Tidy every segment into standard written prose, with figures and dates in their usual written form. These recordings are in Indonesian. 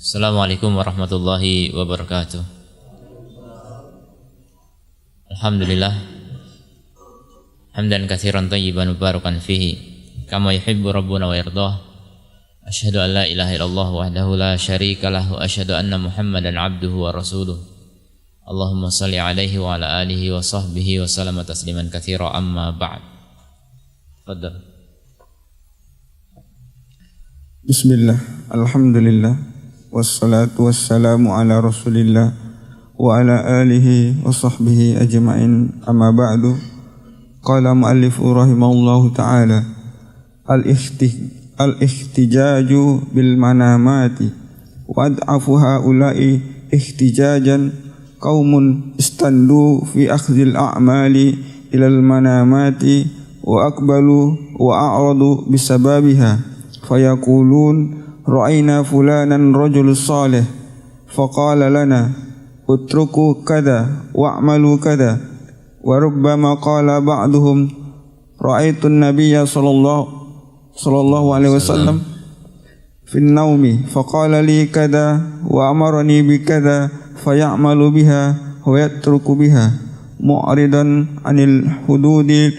Assalamualaikum warahmatullahi wabarakatuh. Alhamdulillah hamdan katsiran thayyiban mubarakan fihi kama yuhibbu rabbuna wa yardah. Asyhadu an la ilaha illallah wahdahu la syarika lahu wa asyhadu anna Muhammadan abduhu wa rasuluh. Allahumma shalli alaihi wa ala alihi wa sahbihi wa sallama tasliman katsira amma ba'd. Fadhal. Bismillah, alhamdulillah, wassalatu wassalamu ala rasulillah wa ala alihi wa sahbihi ajma'in, amma ba'du. Qala mu'allifu rahimahullahu ta'ala, al-ihtijaju bil manamati wa ad'afu ha'ulai ihtijajan qaumun istandu fi akhdhil a'mali ilal manamati wa akbalu wa a'radu bisababiha fayaqulun ra'ayna fulanan rajul salih faqala lana utruku kada wa'malu kada wa rubbama qala ba'duhum ra'aytu an-nabiyya sallallahu alaihi wasallam fi an-nawmi faqala li kada wa amarani bi kada fayamalu biha wa yatruku biha mu'ridan 'anil hududi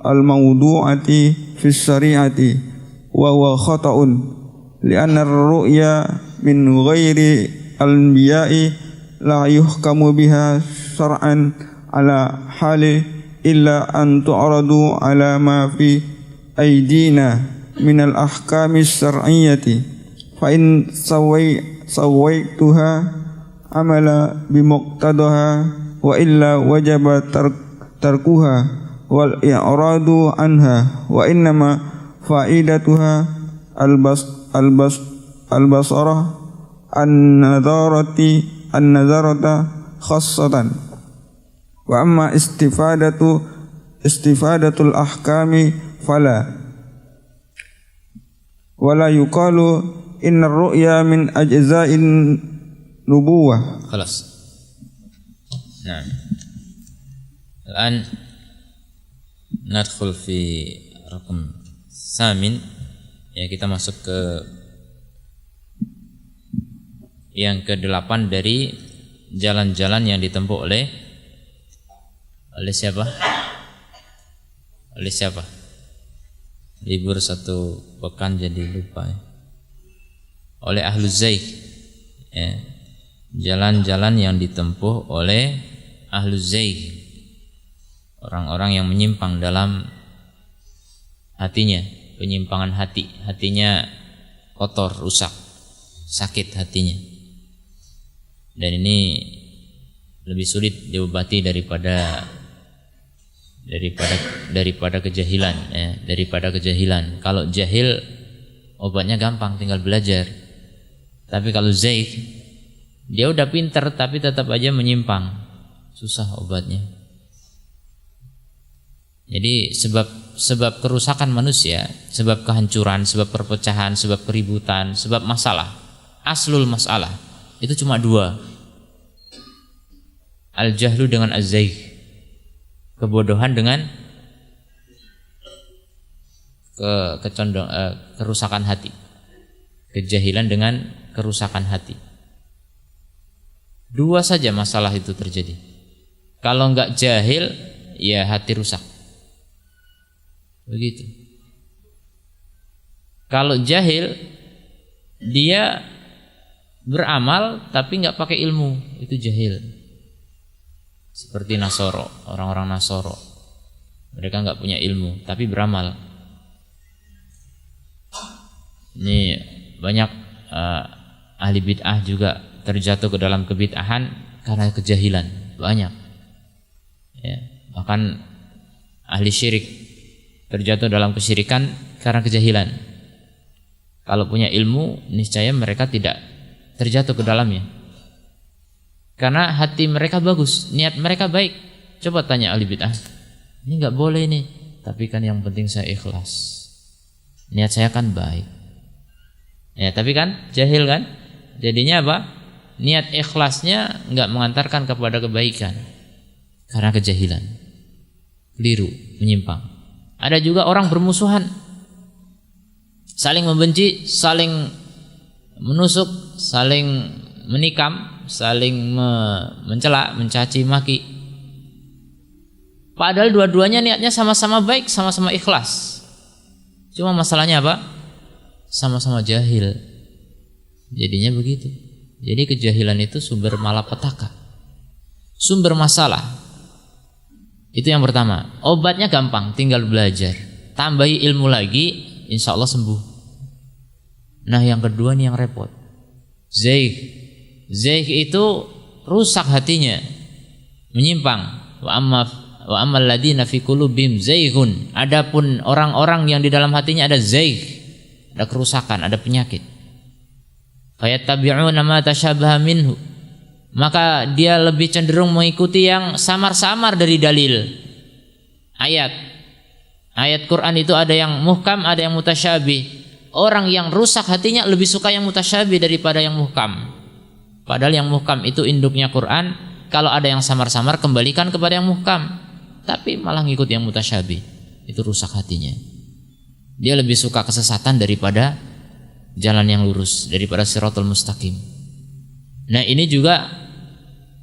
al-mawdu'ati fi syari'ati wa huwa khata'un li'anna ar-ru'ya min ghairi al-anbiya'i la yuhkamu biha syar'an ala hali illa an tu'radu ala ma fi aydina min al-ahkami syar'iyyati fa in sawaituha amala bimuqtadaha wa illa wajaba tarkuha wal i'radu anha wa innama faidatuha al-basarah an-nazarata khassatan wa amma istifadatul ahkami fala wala yuqalu inna ar-ru'ya min ajza'in nubuwah. Khalas. Nah. Al-an nadkhul fi raqam samin, ya, kita masuk ke yang ke-8 dari jalan-jalan yang ditempuh oleh siapa? Oleh siapa? Libur satu pekan jadi lupa ya. Oleh ahluz zaigh, ya. Jalan-jalan yang ditempuh oleh ahluz zaigh, orang-orang yang menyimpang dalam hatinya, penyimpangan hatinya kotor, rusak, sakit hatinya. Dan ini lebih sulit diobati daripada kejahilan, ya, daripada kejahilan. Kalau jahil obatnya gampang, tinggal belajar. Tapi kalau zaigh, dia udah pintar tapi tetap aja menyimpang, susah obatnya. Jadi sebab kerusakan manusia, sebab kehancuran, sebab perpecahan, sebab keributan, sebab masalah, aslul masalah itu cuma dua. Al-jahlu dengan az-zaigh, kebodohan dengan kerusakan hati, kejahilan dengan kerusakan hati. Dua saja masalah itu terjadi. Kalau enggak jahil, ya hati rusak. Begitu. Kalau jahil, dia beramal tapi enggak pakai ilmu, itu jahil. Seperti Nasoro, orang-orang Nasoro, mereka enggak punya ilmu tapi beramal. Ini banyak ahli bid'ah juga terjatuh ke dalam kebid'ahan karena kejahilan, banyak. Ya, bahkan ahli syirik terjatuh dalam kesyirikan karena kejahilan. Kalau punya ilmu, niscaya mereka tidak terjatuh ke dalamnya. Karena hati mereka bagus, niat mereka baik. Coba tanya ahli bid'ah, ini enggak boleh nih, tapi kan yang penting saya ikhlas. Niat saya kan baik. Ya, tapi kan jahil kan? Jadinya apa? Niat ikhlasnya enggak mengantarkan kepada kebaikan karena kejahilan. Keliru, menyimpang. Ada juga orang bermusuhan, saling membenci, saling menusuk, saling menikam, saling mencela, mencaci maki. Padahal dua-duanya niatnya sama-sama baik, sama-sama ikhlas. Cuma masalahnya apa? Sama-sama jahil. Jadinya begitu. Jadi kejahilan itu sumber malapetaka, sumber masalah. Itu yang pertama. Obatnya gampang, tinggal belajar. Tambahi ilmu lagi, insya Allah sembuh. Nah yang kedua nih yang repot. Zaigh itu rusak hatinya, menyimpang. Wa ammal ladina fi qulubihim zaighun. Adapun orang-orang yang di dalam hatinya ada zaigh, ada kerusakan, ada penyakit. Fayattabi'una ma tashabaha minhu. Maka dia lebih cenderung mengikuti yang samar-samar dari dalil. Ayat Quran itu ada yang muhkam, ada yang mutasyabih. Orang yang rusak hatinya lebih suka yang mutasyabih daripada yang muhkam. Padahal yang muhkam itu induknya Quran. Kalau ada yang samar-samar, kembalikan kepada yang muhkam. Tapi malah ngikut yang mutasyabih. Itu rusak hatinya. Dia lebih suka kesesatan daripada jalan yang lurus, daripada siratal mustaqim. Nah ini juga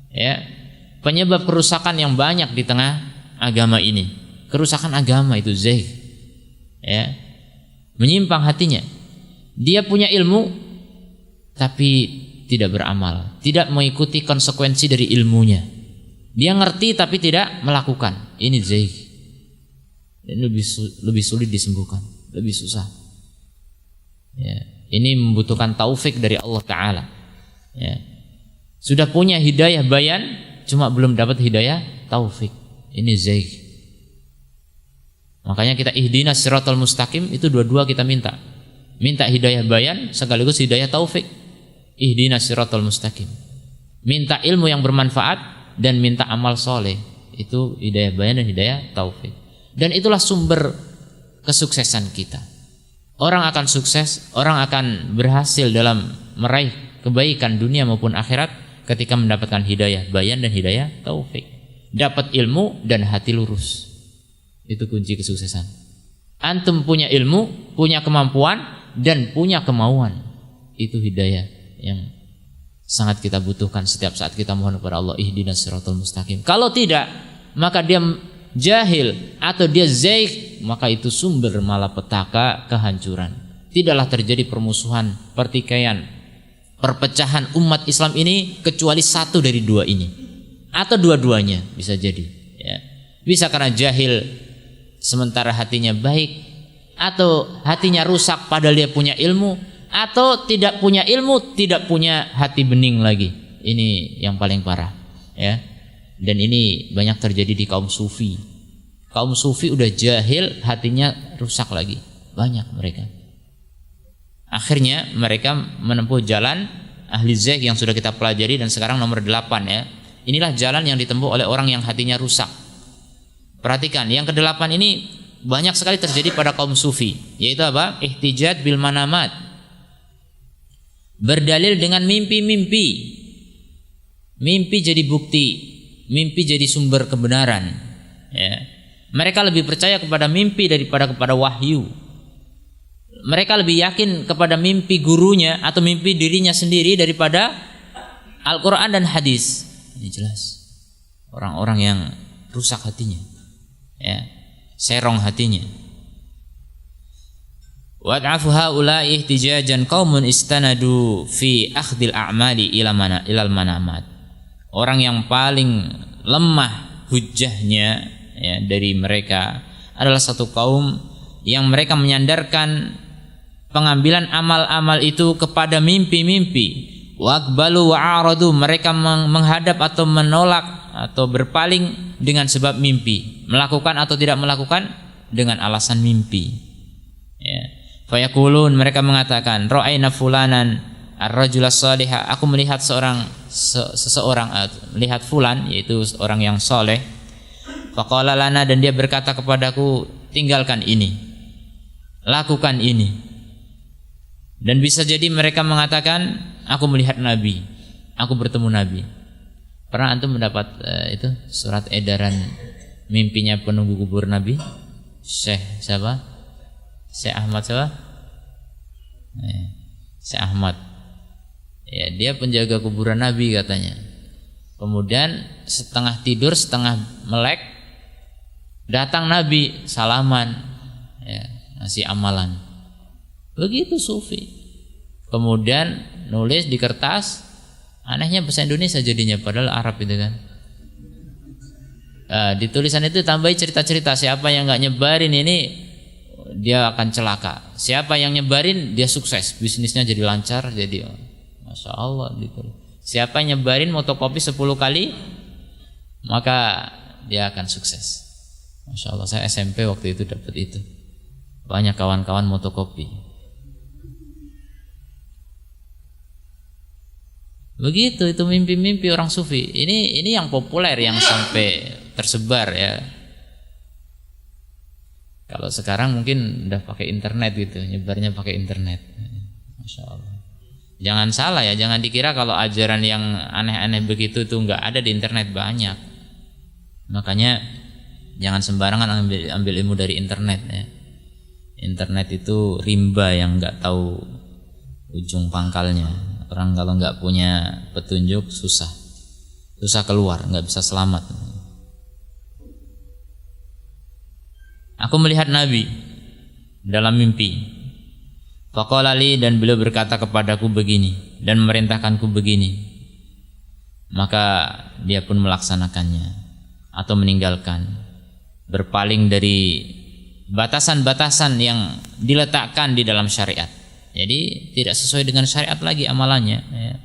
ya penyebab kerusakan yang banyak di tengah agama ini. Kerusakan agama itu zaigh. Ya. Menyimpang hatinya. Dia punya ilmu tapi tidak beramal, tidak mengikuti konsekuensi dari ilmunya. Dia ngerti tapi tidak melakukan. Ini zaigh. Ini lebih sulit disembuhkan, lebih susah. Ya, ini membutuhkan taufik dari Allah Ta'ala. Ya. Sudah punya hidayah bayan, cuma belum dapat hidayah taufik. Ini zaigh. Makanya kita ihdinas siratal mustaqim, itu dua-dua kita minta. Minta hidayah bayan sekaligus hidayah taufik. Ihdinas siratal mustaqim. Minta ilmu yang bermanfaat dan minta amal soleh. Itu hidayah bayan dan hidayah taufik. Dan itulah sumber kesuksesan kita. Orang akan sukses, orang akan berhasil dalam meraih kebaikan dunia maupun akhirat ketika mendapatkan hidayah bayan dan hidayah taufik. Dapat ilmu dan hati lurus. Itu kunci kesuksesan. Antum punya ilmu, punya kemampuan dan punya kemauan. Itu hidayah yang sangat kita butuhkan setiap saat kita mohon kepada Allah, ihdinas siratal mustaqim. Kalau tidak, maka dia jahil atau dia zaigh, maka itu sumber malapetaka, kehancuran. Tidaklah terjadi permusuhan, pertikaian, perpecahan umat Islam ini kecuali satu dari dua ini, atau dua-duanya bisa jadi. Ya. Bisa karena jahil sementara hatinya baik, atau hatinya rusak padahal dia punya ilmu, atau tidak punya ilmu, tidak punya hati bening lagi. Ini yang paling parah, ya. Dan ini banyak terjadi di kaum sufi. Kaum sufi udah jahil, hatinya rusak lagi. Banyak mereka. Akhirnya mereka menempuh jalan ahli zaigh yang sudah kita pelajari dan sekarang nomor 8 ya. Inilah jalan yang ditempuh oleh orang yang hatinya rusak. Perhatikan, yang ke-8 ini banyak sekali terjadi pada kaum sufi, yaitu apa? Ihtijaj bil manamat. Berdalil dengan mimpi-mimpi. Mimpi jadi bukti, mimpi jadi sumber kebenaran. Ya. Mereka lebih percaya kepada mimpi daripada kepada wahyu. Mereka lebih yakin kepada mimpi gurunya atau mimpi dirinya sendiri daripada Al-Quran dan hadis. Ini jelas orang-orang yang rusak hatinya, ya, serong hatinya. Wad'afu haula'i ihtijajan qaumun istanadu fi akhdil a'mali ilal manamat. Orang yang paling lemah hujjahnya, ya, dari mereka adalah satu kaum yang mereka menyandarkan pengambilan amal-amal itu kepada mimpi-mimpi. Waqbalu wa'aradu, mereka menghadap atau menolak atau berpaling dengan sebab mimpi, melakukan atau tidak melakukan dengan alasan mimpi. Ya. Fayaqulun, mereka mengatakan, ra'ayna fulanan ar-rajula salihah, aku melihat seseorang melihat fulan, yaitu orang yang soleh. Faqala lana, dan dia berkata kepadaku, tinggalkan ini, lakukan ini. Dan bisa jadi mereka mengatakan, aku melihat Nabi, aku bertemu Nabi. Pernah antum mendapat itu surat edaran mimpinya penunggu kubur Nabi? Syekh siapa? Syekh Ahmad siapa? Syekh Ahmad. Ya, dia penjaga kuburan Nabi katanya. Kemudian setengah tidur, setengah melek, datang Nabi salaman, ya, ngasih amalan. Begitu sufi. Kemudian nulis di kertas, anehnya bahasa Indonesia jadinya, padahal Arab itu kan. Di tulisan itu tambahi cerita-cerita, siapa yang nggak nyebarin ini dia akan celaka, siapa yang nyebarin dia sukses, bisnisnya jadi lancar, jadi Masya Allah gitu. Siapa yang nyebarin motokopi 10 kali maka dia akan sukses. Masya Allah, saya SMP waktu itu dapat itu, banyak kawan-kawan motokopi. Begitu itu mimpi-mimpi orang sufi. Ini yang populer, yang sampai tersebar ya. Kalau sekarang mungkin udah pakai internet gitu, nyebarnya pakai internet. Masya Allah. Jangan salah ya, jangan dikira kalau ajaran yang aneh-aneh begitu itu nggak ada di internet, banyak. Makanya jangan sembarangan ambil ilmu dari internet ya. Internet itu rimba yang nggak tahu ujung pangkalnya. Orang kalau nggak punya petunjuk susah keluar, nggak bisa selamat. Aku melihat Nabi dalam mimpi. Faqala li, dan beliau berkata kepadaku begini dan memerintahkanku begini. Maka dia pun melaksanakannya atau meninggalkan, berpaling dari batasan-batasan yang diletakkan di dalam syariat. Jadi tidak sesuai dengan syariat lagi amalannya ya.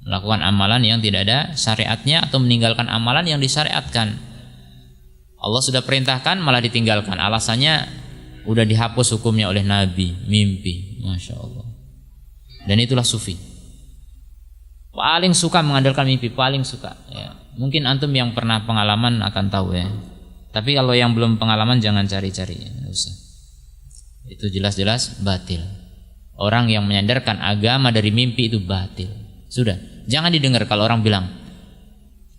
Melakukan amalan yang tidak ada syariatnya atau meninggalkan amalan yang disyariatkan. Allah sudah perintahkan malah ditinggalkan, alasannya udah dihapus hukumnya oleh Nabi, mimpi. Masya Allah. Dan itulah sufi, paling suka mengandalkan mimpi, paling suka ya. Mungkin antum yang pernah pengalaman akan tahu ya, tapi kalau yang belum pengalaman jangan cari-cari, nggak usah. Itu jelas-jelas batil. Orang yang menyandarkan agama dari mimpi itu batil. Sudah, jangan didengar kalau orang bilang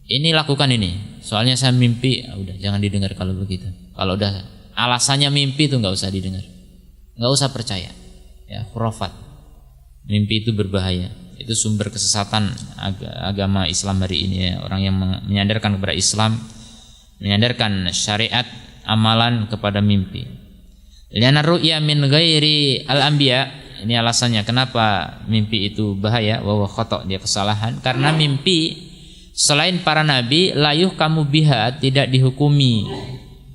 ini lakukan ini, soalnya saya mimpi. Udah, jangan didengar kalau begitu. Kalau udah alasannya mimpi itu nggak usah didengar, nggak usah percaya. Ya, khurafat. Mimpi itu berbahaya. Itu sumber kesesatan agama Islam hari ini ya. Orang yang menyandarkan kepada Islam, menyandarkan syariat amalan kepada mimpi. Li'anna ru'ya min ghairi al-anbiya. Ini alasannya kenapa mimpi itu bahaya, wa khata', dia kesalahan. Karena mimpi selain para nabi, layuh kamu biha, tidak dihukumi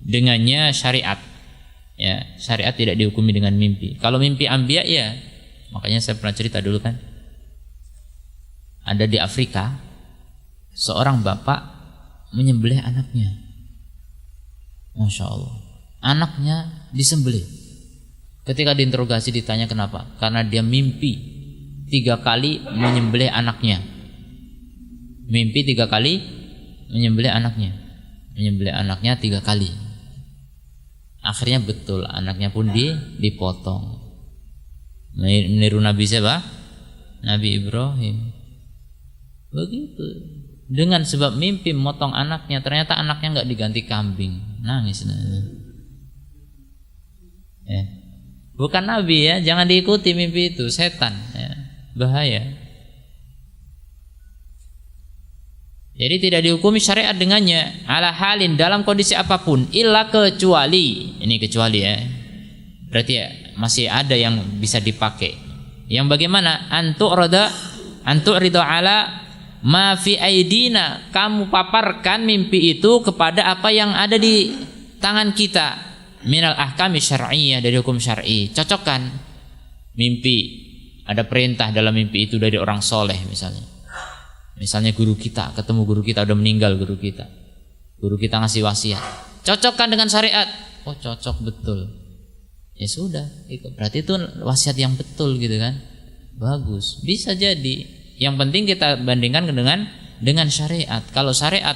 dengannya syariat. Ya, syariat tidak dihukumi dengan mimpi. Kalau mimpi anbiya ya, makanya saya pernah cerita dulu kan. Ada di Afrika seorang bapak menyembelih anaknya. Masya Allah, anaknya disembelih. Ketika diinterogasi ditanya kenapa? Karena dia mimpi 3 kali menyembelih anaknya. Mimpi 3 kali menyembelih anaknya. Menyembelih anaknya 3 kali. Akhirnya betul, anaknya pun dipotong. Meniru Nabi siapa? Nabi Ibrahim. Begitu. Dengan sebab mimpi memotong anaknya, ternyata anaknya nggak diganti kambing, nangis. Ya. Bukan Nabi ya, jangan diikuti mimpi itu, setan ya. Bahaya. Jadi tidak dihukumi syariat dengannya ala halin, dalam kondisi apapun, illa kecuali, ini kecuali ya. Berarti ya masih ada yang bisa dipakai. Yang bagaimana? Antu'rida ala ma fi aidina, kamu paparkan mimpi itu kepada apa yang ada di tangan kita, minal ahkami syar'iyyah, dari hukum syar'i. Cocokkan mimpi, ada perintah dalam mimpi itu dari orang soleh misalnya guru kita, ketemu guru kita udah meninggal, guru kita ngasih wasiat, cocokkan dengan syariat. Oh cocok betul, ya sudah, berarti itu wasiat yang betul gitu kan, bagus, bisa jadi. Yang penting kita bandingkan dengan syariat. Kalau syariat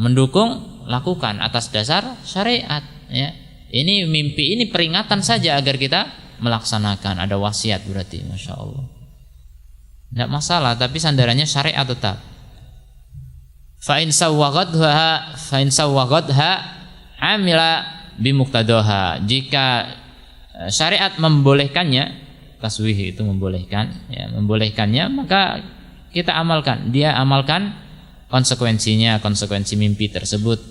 mendukung, lakukan atas dasar syariat ya. Ini mimpi, ini peringatan saja agar kita melaksanakan, ada wasiat berarti, Masya Allah, tidak masalah, tapi sandarannya syariat tetap. Fa in sawwagadha amila bimuqtadaha. Jika syariat membolehkannya, taswih itu membolehkan, ya, membolehkannya maka kita amalkan. Dia amalkan konsekuensinya, konsekuensi mimpi tersebut.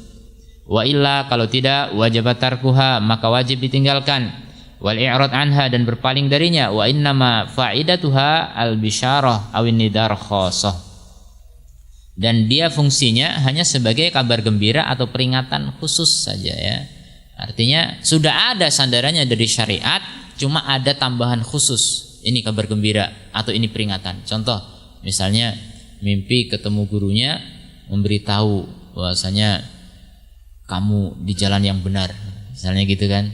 Wa illa, kalau tidak, wajibat tarkuha, maka wajib ditinggalkan. Wal i'rad anha, dan berpaling darinya. Wa innama fa'idatuha al-bisyarah awin nidar khosoh, dan dia fungsinya hanya sebagai kabar gembira atau peringatan khusus saja, ya. Artinya sudah ada sandarannya dari syariat, cuma ada tambahan khusus. Ini kabar gembira atau ini peringatan. Contoh, misalnya mimpi ketemu gurunya memberitahu bahwasanya kamu di jalan yang benar, misalnya gitu kan.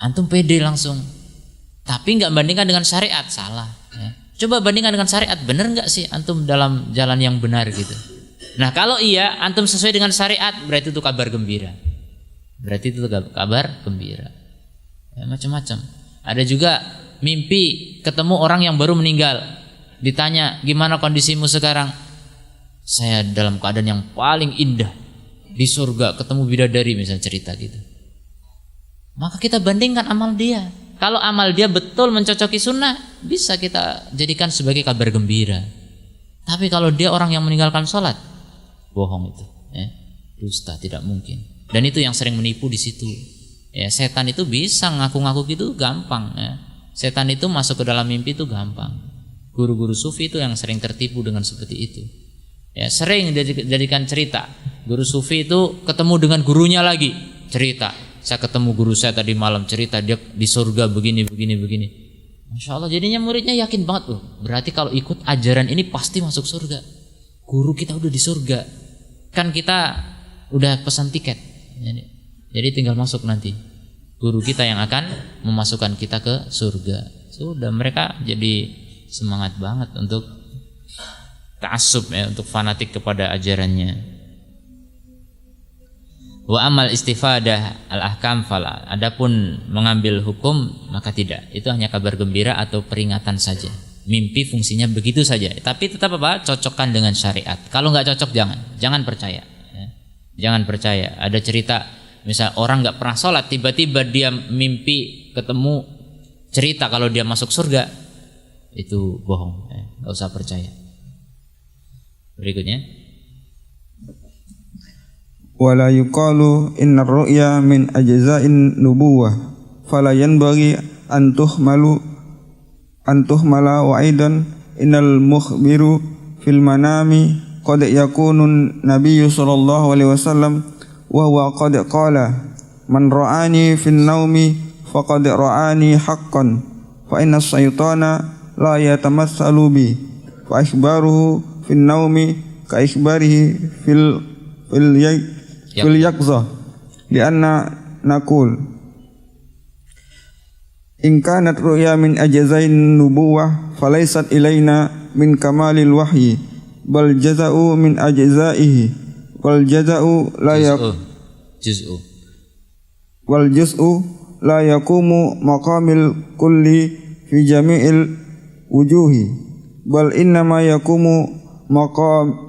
Antum pede langsung, tapi nggak bandingkan dengan syariat, salah, ya. Coba bandingkan dengan syariat, benar nggak sih antum dalam jalan yang benar gitu. Nah kalau iya, antum sesuai dengan syariat, berarti itu kabar gembira. Berarti itu kabar gembira. Ya, macam-macam. Ada juga mimpi ketemu orang yang baru meninggal. Ditanya, gimana kondisimu sekarang? Saya dalam keadaan yang paling indah di surga, ketemu bidadari, misalnya cerita gitu. Maka kita bandingkan amal dia. Kalau amal dia betul mencocoki sunnah, bisa kita jadikan sebagai kabar gembira. Tapi kalau dia orang yang meninggalkan sholat, bohong itu, ya. Dusta, tidak mungkin. Dan itu yang sering menipu di situ. Ya, setan itu bisa ngaku-ngaku gitu gampang, ya. Setan itu masuk ke dalam mimpi itu gampang. Guru-guru sufi itu yang sering tertipu dengan seperti itu. Ya, sering dijadikan cerita. Guru sufi itu ketemu dengan gurunya lagi, cerita. Saya ketemu guru saya tadi malam, cerita dia di surga begini. Masya Allah, jadinya muridnya yakin banget loh. Berarti kalau ikut ajaran ini pasti masuk surga. Guru kita udah di surga. Kan kita udah pesan tiket. Jadi tinggal masuk nanti. Guru kita yang akan memasukkan kita ke surga. Sudah, mereka jadi semangat banget untuk ta'assub, ya, untuk fanatik kepada ajarannya. Wa amal istifadah al-ahkam fala, adapun mengambil hukum maka tidak. Itu hanya kabar gembira atau peringatan saja. Mimpi fungsinya begitu saja. Tapi tetap apa? Cocokkan dengan syariat. Kalau nggak cocok jangan percaya. Ya. Jangan percaya. Ada cerita, misal orang nggak pernah sholat, tiba-tiba dia mimpi ketemu cerita kalau dia masuk surga, itu bohong. Ya. Nggak usah percaya. Berikutnya. Wala yuqalu innar ru'ya min ajza'in nubuwah fala yanbaghi an tuhmala wa aidan innal mukhbiru fil manami qad yakunu nabiyyu sallallahu alaihi wasallam wa huwa qad qala man ra'ani fin naumi faqad ra'ani haqqan fa inna as-saytana la yatamassalu bi fa ikhbaruhu fin naumi ka ikhbarihi fil yaqzah lianna naqul in kanat ru'ya min ajzain nubuwah falaysat ilaina min kamalil wahyi bal jaza'u min ajzaihi wal jaza'u la juz'u la yaqumu maqamil kulli fi jami'il wujuhi bal innama yaqumu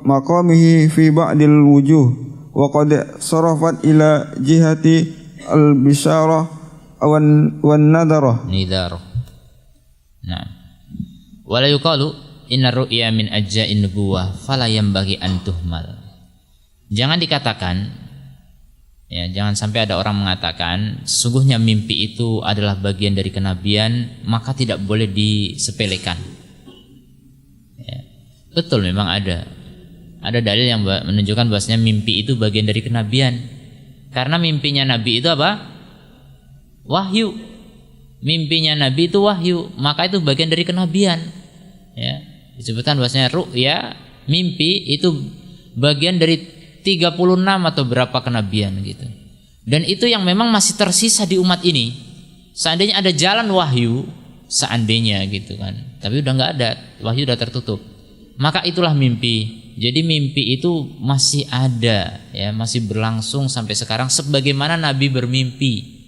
maqamihi fi ba'dil wujuh wa qad sarafat ila jihati al-bisyarah wan nadarah. Nah, wala yuqalu inna ru'ya min ajza'in nubuwah fala yanbaghi an tuhmal. Jangan dikatakan, ya, jangan sampai ada orang mengatakan sesungguhnya mimpi itu adalah bagian dari kenabian, maka tidak boleh disepelekan. Ya, betul, memang ada dalil yang menunjukkan bahwasanya mimpi itu bagian dari kenabian. Karena mimpinya Nabi itu apa? Wahyu. Mimpinya Nabi itu wahyu, maka itu bagian dari kenabian. Ya, disebutkan bahwasanya ru'ya, mimpi itu bagian dari 36 atau berapa kenabian gitu. Dan itu yang memang masih tersisa di umat ini. Seandainya ada jalan wahyu, seandainya gitu kan. Tapi udah nggak ada, wahyu udah tertutup. Maka itulah mimpi. Jadi mimpi itu masih ada, ya, masih berlangsung sampai sekarang sebagaimana Nabi bermimpi.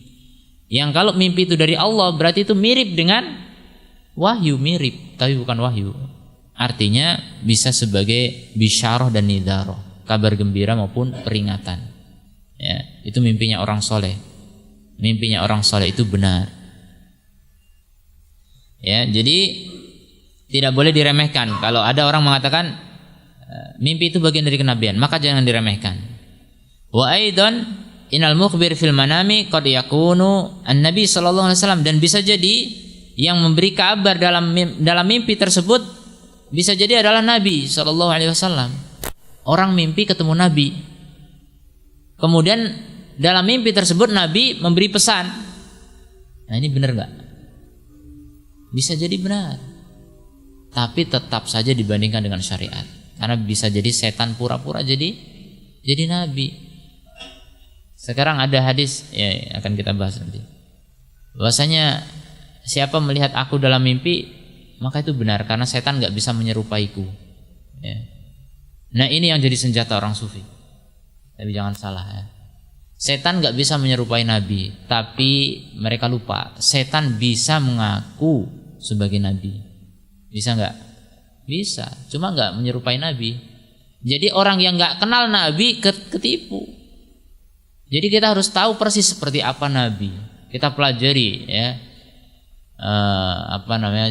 Yang kalau mimpi itu dari Allah berarti itu mirip dengan wahyu, mirip tapi bukan wahyu. Artinya bisa sebagai bisyarah dan nidarah, kabar gembira maupun peringatan. Ya, itu mimpinya orang soleh. Mimpinya orang soleh itu benar. Ya, jadi tidak boleh diremehkan. Kalau ada orang mengatakan mimpi itu bagian dari kenabian, maka jangan diremehkan. Wa aidan innal mukhbir fil manami qad yakunu an-nabi sallallahu alaihi wasallam, dan bisa jadi yang memberi kabar dalam mimpi tersebut bisa jadi adalah Nabi sallallahu alaihi wasallam. Orang mimpi ketemu Nabi. Kemudian dalam mimpi tersebut Nabi memberi pesan. Nah, ini benar enggak? Bisa jadi benar. Tapi tetap saja dibandingkan dengan syariat. Karena bisa jadi setan pura-pura jadi nabi. Sekarang ada hadis ya akan kita bahas nanti. Bahwasanya siapa melihat aku dalam mimpi, maka itu benar karena setan enggak bisa menyerupaiku. Ya. Nah, ini yang jadi senjata orang sufi. Tapi jangan salah ya. Setan enggak bisa menyerupai nabi, tapi mereka lupa setan bisa mengaku sebagai nabi. Bisa enggak? Bisa, cuma enggak menyerupai nabi. Jadi orang yang enggak kenal nabi ketipu. Jadi kita harus tahu persis seperti apa nabi. Kita pelajari ya.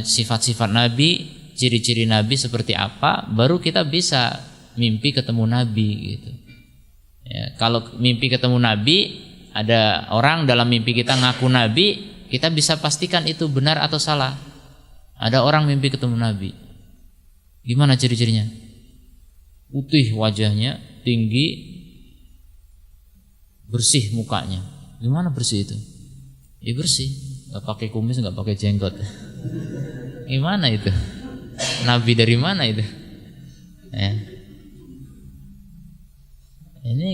Sifat-sifat nabi, ciri-ciri nabi seperti apa, baru kita bisa mimpi ketemu nabi gitu. Ya, kalau mimpi ketemu nabi, ada orang dalam mimpi kita ngaku nabi, kita bisa pastikan itu benar atau salah. Ada orang mimpi ketemu nabi. Gimana ciri-cirinya? Putih wajahnya, tinggi, bersih mukanya. Gimana bersih itu? Ya bersih, nggak pakai kumis, nggak pakai jenggot. Gimana itu? Nabi dari mana itu? Ya. Ini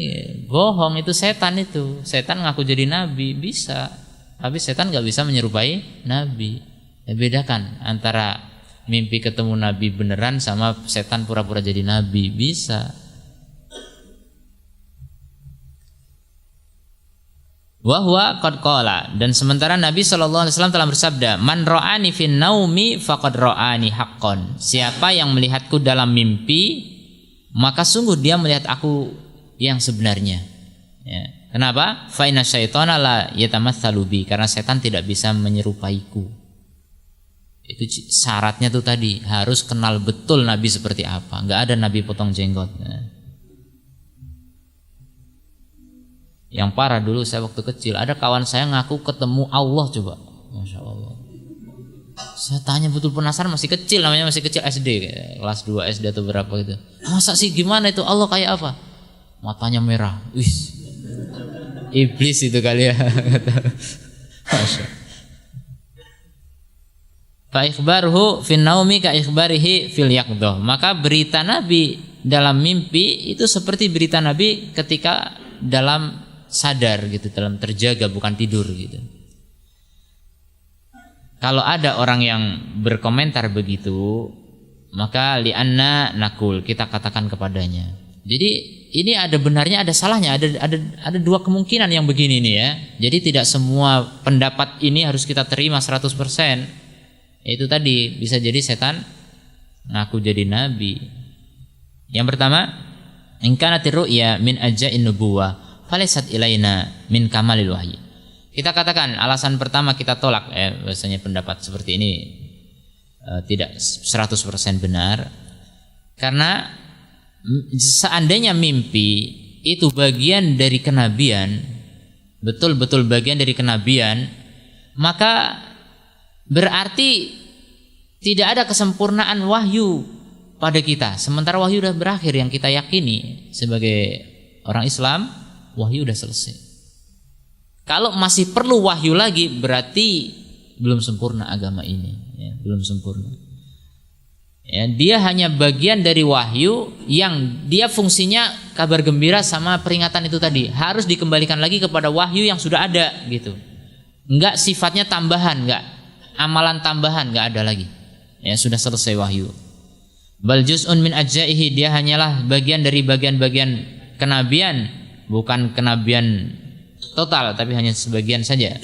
bohong, itu setan itu. Setan ngaku jadi nabi bisa, tapi setan nggak bisa menyerupai nabi. Ya, bedakan antara mimpi ketemu nabi beneran sama setan pura-pura jadi nabi, bisa. Wa huwa qad qala, dan sementara Nabi sallallahu alaihi wasallam telah bersabda, man ra'ani fin naumi faqad ra'ani haqqan. Siapa yang melihatku dalam mimpi, maka sungguh dia melihat aku yang sebenarnya. Ya. Kenapa? Fa inna syaitana la yatamatsalu bi, karena setan tidak bisa menyerupaiku. Itu syaratnya tuh tadi, harus kenal betul nabi seperti apa. Enggak ada nabi potong jenggot. Ya. Yang parah dulu saya waktu kecil, ada kawan saya ngaku ketemu Allah, coba. Masya Allah. Saya tanya betul penasaran, masih kecil, namanya masih kecil SD, kelas 2 SD atau berapa gitu. Masa sih, gimana itu Allah kayak apa? Matanya merah. Wih, iblis itu kali ya. Fa ikhbaruhu fin naumi ka ikhbarihi fil yaqdah. Maka berita Nabi dalam mimpi itu seperti berita Nabi ketika dalam sadar gitu, dalam terjaga, bukan tidur gitu. Kalau ada orang yang berkomentar begitu, maka li'anna nakul, kita katakan kepadanya. Jadi ini ada benarnya, ada salahnya, ada dua kemungkinan yang begini nih ya. Jadi tidak semua pendapat ini harus kita terima 100%. Itu tadi bisa jadi setan ngaku jadi nabi. Yang pertama, in kanatir ru'ya min aja'in nubuwah falaisat ilaina min kamalil wahyi. Kita katakan alasan pertama kita tolak bahasanya pendapat seperti ini tidak 100% benar, karena seandainya mimpi itu bagian dari kenabian, betul-betul bagian dari kenabian, maka berarti tidak ada kesempurnaan wahyu pada kita. Sementara wahyu sudah berakhir, yang kita yakini sebagai orang Islam, wahyu udah selesai. Kalau masih perlu wahyu lagi, berarti belum sempurna agama ini, ya, belum sempurna. Ya, dia hanya bagian dari wahyu yang dia fungsinya kabar gembira sama peringatan itu tadi. Harus dikembalikan lagi kepada wahyu yang sudah ada gitu. Enggak sifatnya tambahan, enggak amalan tambahan, enggak ada lagi. Ya, sudah selesai wahyu. Bal juz'un min ajaihi, dia hanyalah bagian dari bagian-bagian kenabian, bukan kenabian total, tapi hanya sebagian saja.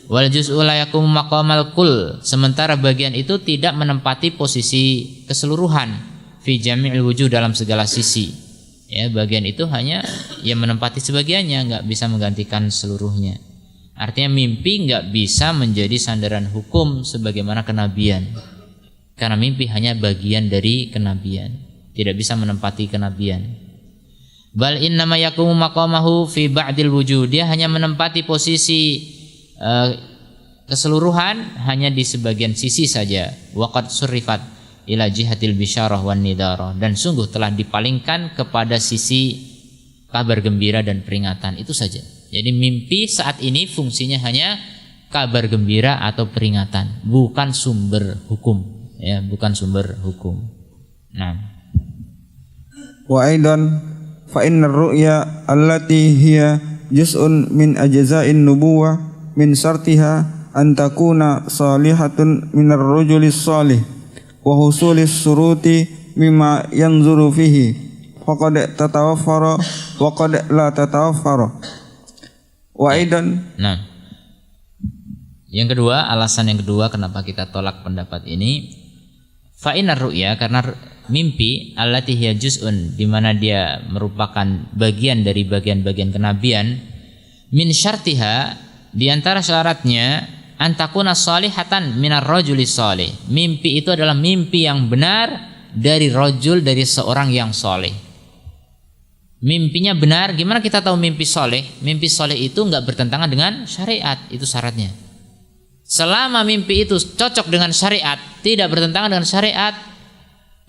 Wal juz'u la yaqumu maqamal kull, sementara bagian itu tidak menempati posisi keseluruhan fi jami'il wujuh, dalam segala sisi. Ya, bagian itu hanya yang menempati sebagiannya, enggak bisa menggantikan seluruhnya. Artinya mimpi nggak bisa menjadi sandaran hukum sebagaimana kenabian. Karena mimpi hanya bagian dari kenabian, tidak bisa menempati kenabian. Bal innama yakumu maqamahu fi ba'dil wujud. Dia hanya menempati posisi keseluruhan hanya di sebagian sisi saja. Waqad surifat ila jihatil bisyarah wan nidarah, dan sungguh telah dipalingkan kepada sisi kabar gembira dan peringatan, itu saja. Jadi mimpi saat ini fungsinya hanya kabar gembira atau peringatan, bukan sumber hukum. Ya, bukan sumber hukum. Nah. Wa aidan fa innar ru'ya allati hiya juz'un min ajza'in nubuwah min syartiha an takuna salihatun minar rajulis salih wa husulis suruti mimma yanzuru fihi faqad tatawaffara wa qad la tatawaffara. Wa aidan. Nah. Yang kedua, alasan yang kedua kenapa kita tolak pendapat ini, fa innar ru'ya, karena mimpi allati hiya juz'un, di mana dia merupakan bagian dari bagian-bagian kenabian, min syartiha, di antara syaratnya antakuna salihatan minar rajulis salih. Mimpi itu adalah mimpi yang benar dari rajul, dari seorang yang soleh. Mimpinya benar. Gimana kita tahu mimpi soleh? Mimpi soleh itu enggak bertentangan dengan syariat, itu syaratnya. Selama mimpi itu cocok dengan syariat, tidak bertentangan dengan syariat.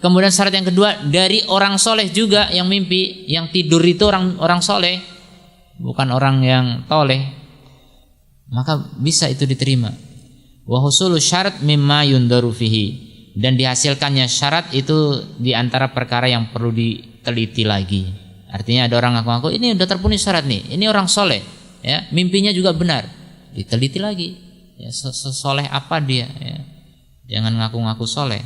Kemudian syarat yang kedua, dari orang soleh juga yang mimpi, yang tidur itu orang soleh, bukan orang yang toleh, maka bisa itu diterima. Wa husulu syarat mimma yundaru fihi, dan dihasilkannya syarat itu di antara perkara yang perlu diteliti lagi. Artinya ada orang ngaku-ngaku ini udah terpenuhi syarat nih, ini orang soleh, ya, mimpinya juga benar, diteliti lagi. Ya, soleh apa dia, ya. Jangan ngaku-ngaku soleh.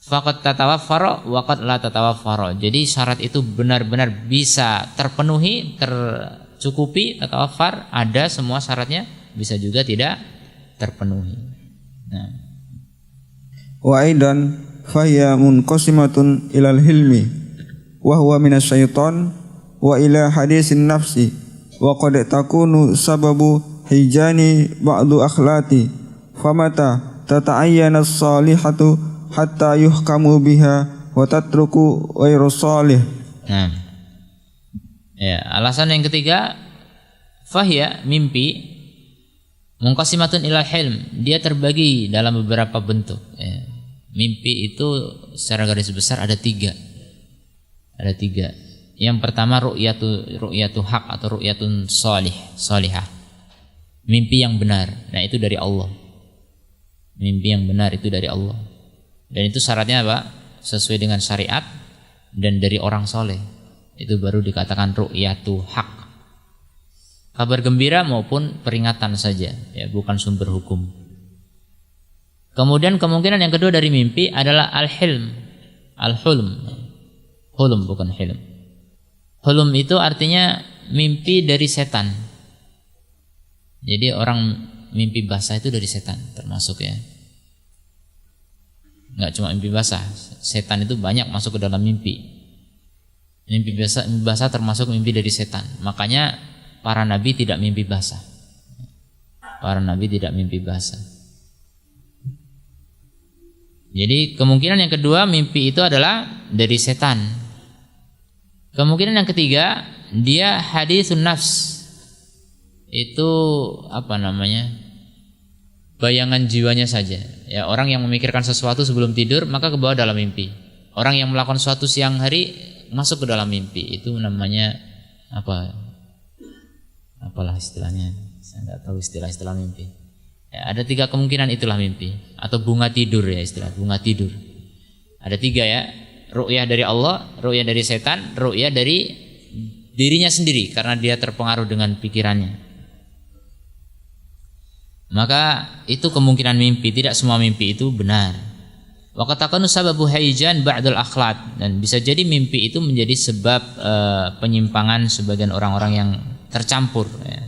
Faqad tatawaffara wa qad la tatawaffara. Jadi syarat itu benar-benar bisa terpenuhi, tercukupi, tatawaffar, ada semua syaratnya, bisa juga tidak terpenuhi. Nah. Wa aidan fahiya munqasimatun ilal hilmi wa huwa minasyaiton wa ila hadisin nafsi wa qad takunu sababu hijani ba'du akhlati famata tata'ayyana as-salihatu hatta yuhkamu biha wa tatruku ghairu salih. Nah. Ya, alasan yang ketiga, fahya, mimpi, munqasimatun ilal hilm, dia terbagi dalam beberapa bentuk, ya. Mimpi itu secara garis besar ada tiga. Yang pertama ru'yatu haq atau ru'yatun salihah. Mimpi yang benar. Nah, itu dari Allah. Mimpi yang benar itu dari Allah. Dan itu syaratnya apa? Sesuai dengan syariat dan dari orang soleh. Itu baru dikatakan ru'yatu haq. Kabar gembira maupun peringatan saja, ya, bukan sumber hukum. Kemudian kemungkinan yang kedua dari mimpi adalah al-hilm. Al-hulm. Hulm bukan hilm. Hulm itu artinya mimpi dari setan. Jadi orang mimpi basah itu dari setan termasuk, ya. Enggak cuma mimpi basah, setan itu banyak masuk ke dalam mimpi. Mimpi basah termasuk mimpi dari setan. Makanya para nabi tidak mimpi basah. Para nabi tidak mimpi basah. Jadi kemungkinan yang kedua, mimpi itu adalah dari setan. Kemungkinan yang ketiga, dia haditsun nafs. Itu apa namanya? Bayangan jiwanya saja. Ya, orang yang memikirkan sesuatu sebelum tidur maka kebawa dalam mimpi. Orang yang melakukan sesuatu siang hari masuk ke dalam mimpi. Itu namanya apa? Apalah istilahnya? Saya enggak tahu istilah mimpi. Ya, ada tiga kemungkinan itulah mimpi, atau bunga tidur, ya, istilah bunga tidur. Ada tiga, ya. Ru'yah dari Allah, ru'yah dari setan, ru'yah dari dirinya sendiri karena dia terpengaruh dengan pikirannya. Maka itu kemungkinan mimpi, tidak semua mimpi itu benar. Wa qatakanu sababu haijan ba'dul akhlaq, dan bisa jadi mimpi itu menjadi sebab penyimpangan sebagian orang-orang yang tercampur, ya,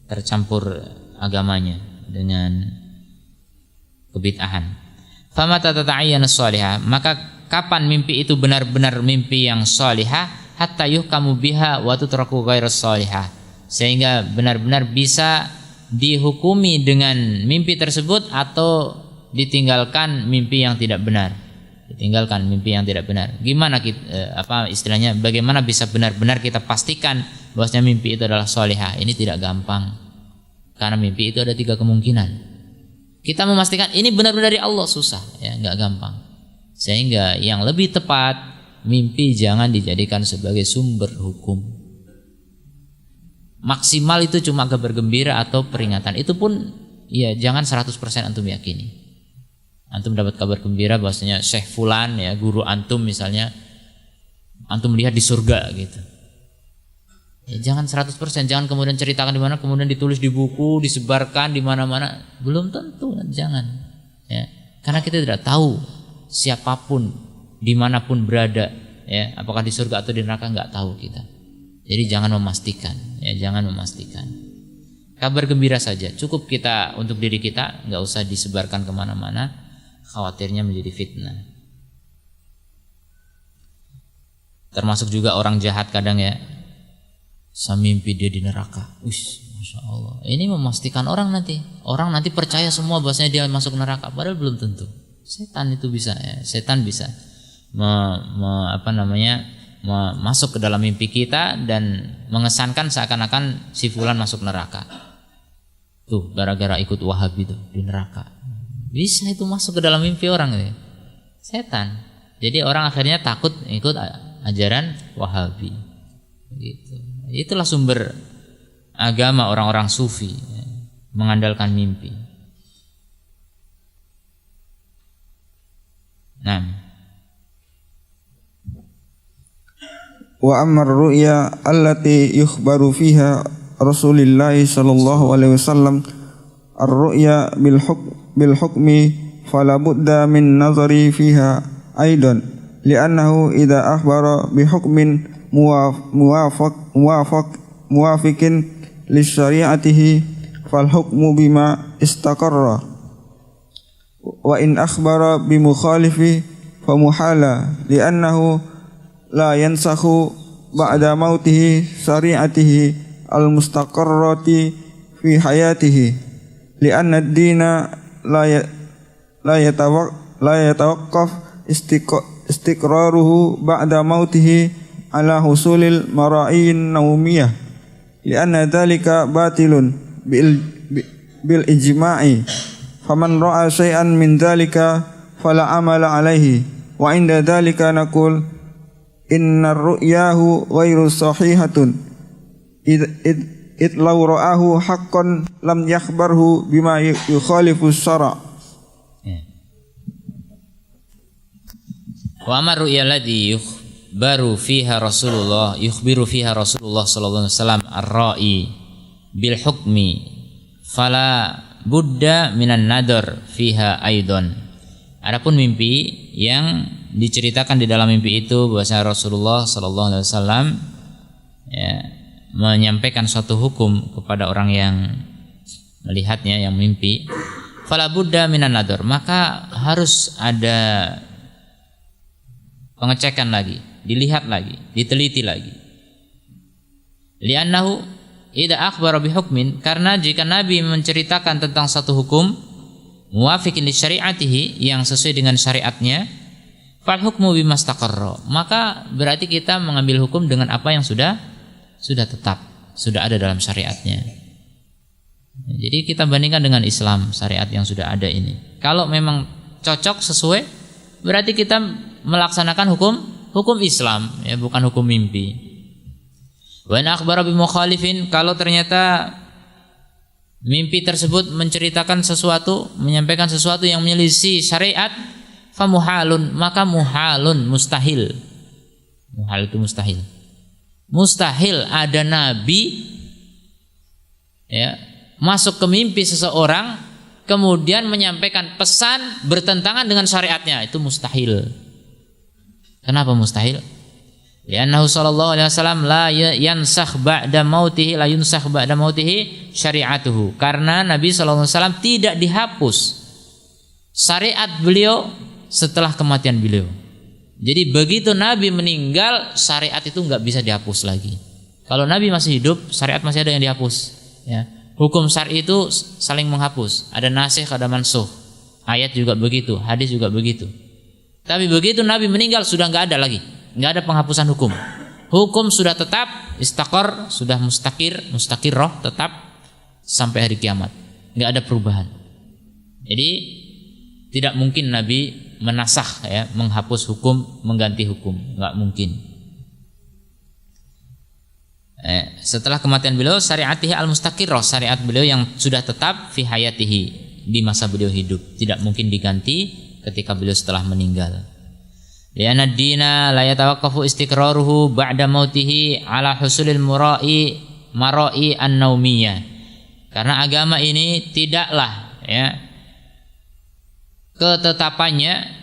tercampur agamanya dengan kebid'ahan. Famata tata'ayyana shalihah, maka kapan mimpi itu benar-benar mimpi yang shalihah? Hatta yuhkamu biha wa tutraku ghairas shalihah, sehingga benar-benar bisa dihukumi dengan mimpi tersebut atau ditinggalkan mimpi yang tidak benar. Ditinggalkan mimpi yang tidak benar. Gimana istilahnya? Bagaimana bisa benar-benar kita pastikan bahwasanya mimpi itu adalah sholihah? Ini tidak gampang. Karena mimpi itu ada 3 kemungkinan. Kita memastikan ini benar-benar dari Allah susah, ya, nggak gampang. Sehingga yang lebih tepat, mimpi jangan dijadikan sebagai sumber hukum. Maksimal itu cuma kabar gembira atau peringatan. Itu pun ya jangan 100% antum yakini. Antum dapat kabar gembira bahwasanya Syekh Fulan, ya, guru antum misalnya, antum lihat di surga gitu. Ya, jangan 100%, jangan kemudian ceritakan di mana, kemudian ditulis di buku, disebarkan di mana-mana. Belum tentu, jangan. Ya, karena kita tidak tahu siapapun dimanapun berada, ya, apakah di surga atau di neraka nggak tahu kita. Jadi jangan memastikan, ya, jangan memastikan. Kabar gembira saja, cukup kita untuk diri kita, nggak usah disebarkan kemana-mana. Khawatirnya menjadi fitnah. Termasuk juga orang jahat kadang, ya, saya mimpi dia di neraka. Masya Allah. Ini memastikan orang nanti percaya semua bahwasanya dia masuk neraka, padahal belum tentu. Setan itu bisa, ya, setan bisa masuk ke dalam mimpi kita dan mengesankan seakan-akan si fulan masuk neraka. Tuh, gara-gara ikut Wahabi itu di neraka. Bisa itu masuk ke dalam mimpi orang, ya. Setan. Jadi orang akhirnya takut ikut ajaran Wahabi. Gitu. Itulah sumber agama orang-orang sufi, ya, mengandalkan mimpi. Nah, wa ammar ru'ya allati yukhbaru fiha Rasulullah sallallahu alaihi wasallam ar-ru'ya bil hukmi fala budda min nazari fiha aidan li'annahu idza akhbara bi hukmin muwafiqin li syari'atihi fal hukmu bima istaqarra wa in akhbara bi mukhalifi fa muhala li'annahu la yansakhu ba'da mautihi syari'atihi al mustaqarrati fi hayatihi li'anna ad-dina la yatawaqqaf istiqraruhu ba'da mautihi ala husulil mara'in naumiyah li'anna dhalika batilun bil ijma'i faman ra'a syai'an min dhalika fala amala alaihi wa inda dhalika naqul inna ru'yahu ghairu sahihatun id law ra'ahu haqqan lam yakhbarhu bima yukhalifu syara'. Wa amar ru'ya alladhi yukhbiru fiha Rasulullah sallallahu alaihi wasallam ar-ra'i bil hukmi fala budda minan nadar fiha aidan. Adapun mimpi yang diceritakan di dalam mimpi itu bahwa Rasulullah sallallahu alaihi wasallam, ya, menyampaikan suatu hukum kepada orang yang melihatnya, yang mimpi, fala budda minan nadar, maka harus ada pengecekan lagi, dilihat lagi, diteliti lagi. Li'annahu idza akhbara bi hukmin, karena jika Nabi menceritakan tentang satu hukum muwafiqin li syari'atihi, yang sesuai dengan syariatnya, fal hukmu bimastaqarra, maka berarti kita mengambil hukum dengan apa yang sudah tetap, sudah ada dalam syariatnya. Jadi kita bandingkan dengan Islam, syariat yang sudah ada ini. Kalau memang cocok, sesuai, berarti kita melaksanakan hukum Islam, ya, bukan hukum mimpi. Wa in akhbara bi mukhalifin, kalau ternyata mimpi tersebut menceritakan sesuatu, menyampaikan sesuatu yang menyelisih syariat, fa muhalun, maka muhalun, mustahil. Muhal itu mustahil. Mustahil ada nabi, ya, masuk ke mimpi seseorang kemudian menyampaikan pesan bertentangan dengan syariatnya, itu mustahil. Kenapa mustahil? Li'annahu sallallahu alaihi wasallam la yansakh ba'da mautihi syari'atuhu. Karena Nabi sallallahu alaihi wasallam tidak dihapus syariat beliau setelah kematian beliau. Jadi begitu Nabi meninggal, syariat itu enggak bisa dihapus lagi. Kalau Nabi masih hidup, syariat masih ada yang dihapus. Ya. Hukum syar'i itu saling menghapus. Ada nasikh, ada mansukh. Ayat juga begitu, hadis juga begitu. Tapi begitu Nabi meninggal sudah nggak ada lagi, nggak ada penghapusan hukum. Hukum sudah tetap, istaqar, sudah mustaqirroh tetap sampai hari kiamat. Nggak ada perubahan. Jadi tidak mungkin Nabi menasakh, ya, menghapus hukum, mengganti hukum, nggak mungkin. Setelah kematian beliau, syariatihi al-mustaqirrah, syariat beliau yang sudah tetap fi hayatihi, di masa beliau hidup, tidak mungkin diganti ketika beliau setelah meninggal. Lianna ad-dina la yatawaqqafu istiqraruhu ba'da mautihi ala husulil mara'i an-naumiyah. Karena agama ini tidaklah, ya, ketetapannya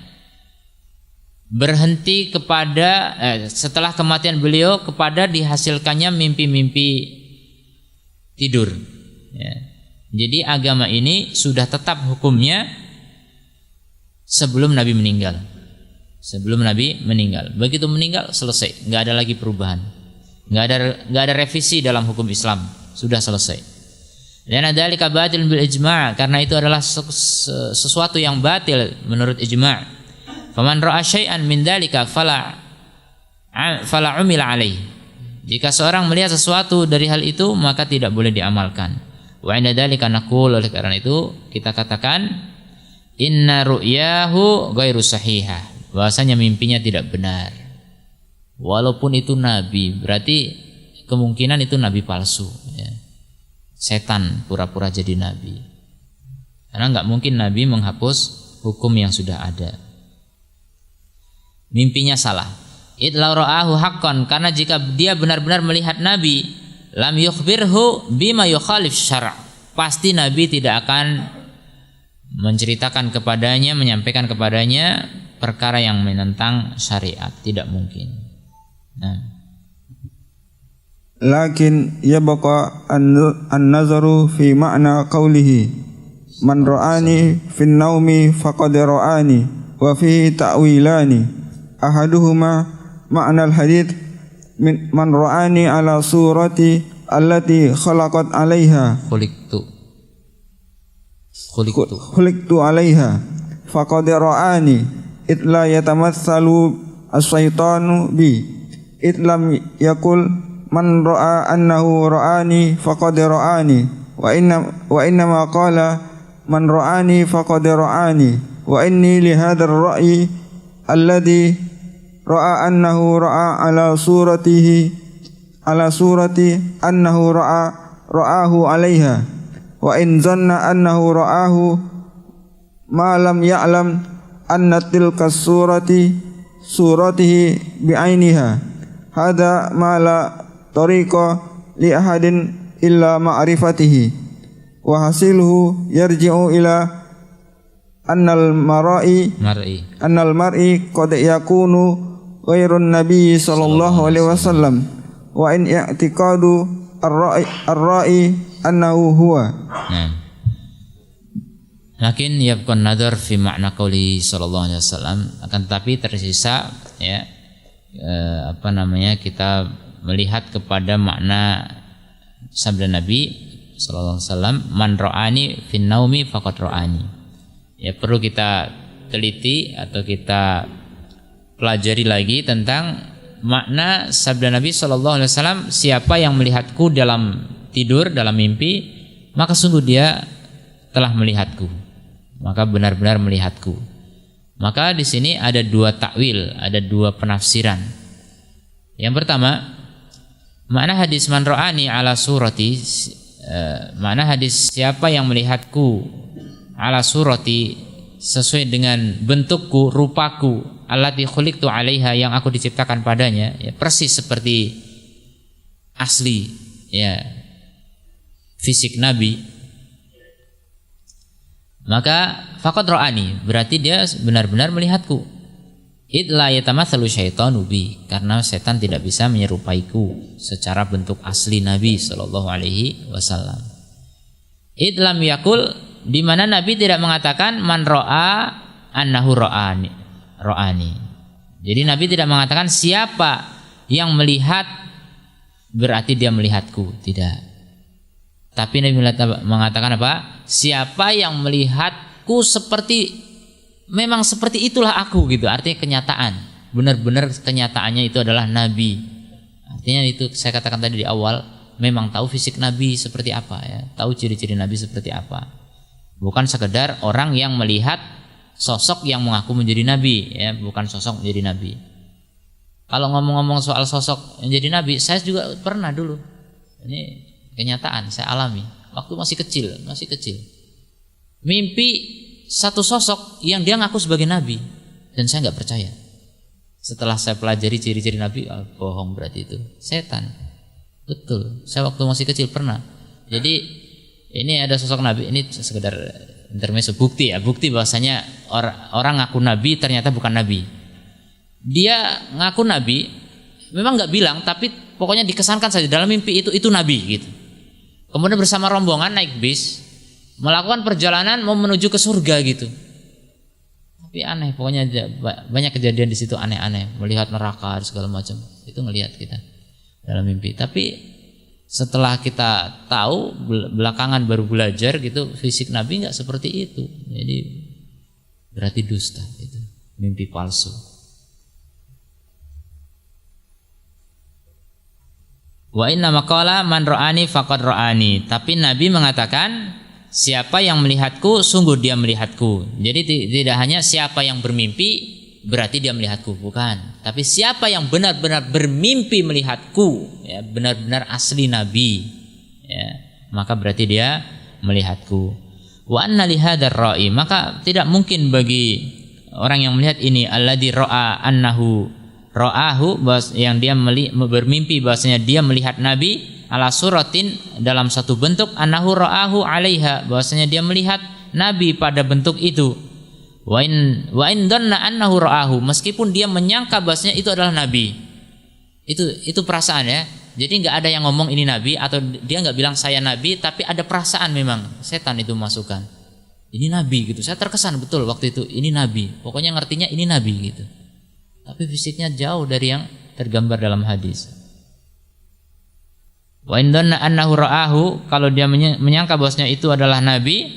berhenti kepada setelah kematian beliau kepada dihasilkannya mimpi-mimpi tidur, ya. Jadi agama ini sudah tetap hukumnya sebelum Nabi meninggal. Sebelum Nabi meninggal, begitu meninggal selesai, nggak ada lagi perubahan, nggak ada revisi dalam hukum Islam, sudah selesai. Dan dzalika batil bil ijma', karena itu adalah sesuatu yang batil menurut ijma'. Faman ra'a syai'an min dzalika fala umila alaih. Jika seorang melihat sesuatu dari hal itu maka tidak boleh diamalkan. Wa inda dzalika naqul, oleh karena itu kita katakan inna ru'yahu ghairu sahihah, bahwasanya mimpinya tidak benar. Walaupun itu nabi, berarti kemungkinan itu nabi palsu, ya. Setan pura-pura jadi nabi. Karena nggak mungkin nabi menghapus hukum yang sudah ada. Mimpinya salah. Idlau ra'ahu haqqan, karena jika dia benar-benar melihat Nabi, lam yukhbirhu bima yukhalif syara', pasti Nabi tidak akan menceritakan kepadanya, menyampaikan kepadanya perkara yang menentang syariat, tidak mungkin. Nah. Lakin yabqa an-nazaru fi ma'na qawlihi man ra'ani fin naumi faqad ra'ani wa fi ta'wilani. Ahaduhuma ma'na al-hadits man ra'ani ala surati allati khalaqat 'alaiha khuliqtu 'alaiha faqad ra'ani id la yatamatsalu as-syaitanu bi id lam yaqul man ra'a annahu ra'ani faqad ra'ani wa inna ma qala man ra'ani faqad ra'ani wa inni li hadzal ra'yi alladhi ra'a annahu ra'a ala surati annahu ra'ahu 'alaiha wa in zanna annahu ra'ahu ma lam ya'lam anna tilka suratihi bi'ainiha hadza ma la tariqa li ahadin illa ma'rifatihi wa hasiluhu yarji'u ila annal mar'i qad yakunu ghairun nabi sallallahu alaihi wasallam wa in i'tiqadu ar-ra'i annahu huwa. Nah. Lakin yabqan nadhar fi makna qauli sallallahu alaihi wasallam, akan tetapi tersisa, ya, kita melihat kepada makna sabda Nabi sallallahu alaihi wasallam, man ra'ani fin naumi faqad ra'ani. Ya, perlu kita teliti atau kita pelajari lagi tentang makna sabda Nabi sallallahu alaihi wasallam, siapa yang melihatku dalam tidur, dalam mimpi, maka sungguh dia telah melihatku, maka benar-benar melihatku. Maka di sini ada dua takwil, ada dua penafsiran. Yang pertama, makna hadis man ra'ani ala surati, makna hadis siapa yang melihatku ala surati, sesuai dengan bentukku, rupaku, allati khuliqtu 'alaiha, yang aku diciptakan padanya, ya, persis seperti asli, ya, fisik Nabi, maka faqad ra'ani, berarti dia benar-benar melihatku. Id la yatamatsalu syaitanu bi, karena setan tidak bisa menyerupaiku secara bentuk asli Nabi sallallahu alaihi wasallam. Id lam yakul, di mana Nabi tidak mengatakan man ra'a annahu ra'ani. Jadi Nabi tidak mengatakan siapa yang melihat berarti dia melihatku. Tidak. Tapi Nabi mengatakan apa? Siapa yang melihatku memang seperti itulah aku gitu. Artinya kenyataan. Benar-benar kenyataannya itu adalah Nabi. Artinya itu saya katakan tadi di awal, memang tahu fisik Nabi seperti apa ya, tahu ciri-ciri Nabi seperti apa. Bukan sekedar orang yang melihat sosok yang mengaku menjadi Nabi ya, bukan sosok menjadi Nabi. Kalau ngomong-ngomong soal sosok menjadi Nabi, saya juga pernah dulu. Ini kenyataan saya alami waktu masih kecil. Mimpi satu sosok yang dia ngaku sebagai Nabi dan saya nggak percaya. Setelah saya pelajari ciri-ciri Nabi, bohong berarti itu setan. Betul, saya waktu masih kecil pernah. Jadi ini ada sosok Nabi, ini sekedar intermezzo, bukti bahwasanya orang ngaku Nabi ternyata bukan Nabi. Dia ngaku Nabi, memang nggak bilang, tapi pokoknya dikesankan saja dalam mimpi itu Nabi gitu. Kemudian bersama rombongan naik bis, melakukan perjalanan mau menuju ke surga gitu. Tapi aneh, pokoknya banyak kejadian di situ aneh-aneh, melihat neraka segala macam. Itu ngelihat kita dalam mimpi. Tapi setelah kita tahu belakangan baru belajar gitu, fisik Nabi nggak seperti itu. Jadi berarti dusta itu, mimpi palsu. Wa inna maqala man ra'ani faqad ra'ani. Tapi Nabi mengatakan siapa yang melihatku sungguh dia melihatku. Jadi tidak hanya siapa yang bermimpi berarti dia melihatku, bukan. Tapi siapa yang benar-benar bermimpi melihatku, ya, benar-benar asli Nabi, ya, maka berarti dia melihatku. Wa anna li hadzal ra'i, maka tidak mungkin bagi orang yang melihat ini alladzi ra'a annahu ra'ahu, yang dia bermimpi bahwasanya dia melihat Nabi ala suratin dalam satu bentuk, annahu ra'ahu 'alaiha, bahwasanya dia melihat Nabi pada bentuk itu. Wa in dhanna annahu ra'ahu, meskipun dia menyangka bahwasanya itu adalah Nabi. Itu perasaan ya. Jadi enggak ada yang ngomong ini Nabi, atau dia enggak bilang saya Nabi, tapi ada perasaan memang. Setan itu masukkan. Ini Nabi gitu. Saya terkesan betul waktu itu ini Nabi. Pokoknya ngertinya ini Nabi gitu. Tapi fisiknya jauh dari yang tergambar dalam hadis. Wa in dhanna annahu ra'ahu, kalau dia menyangka bahwasanya itu adalah Nabi,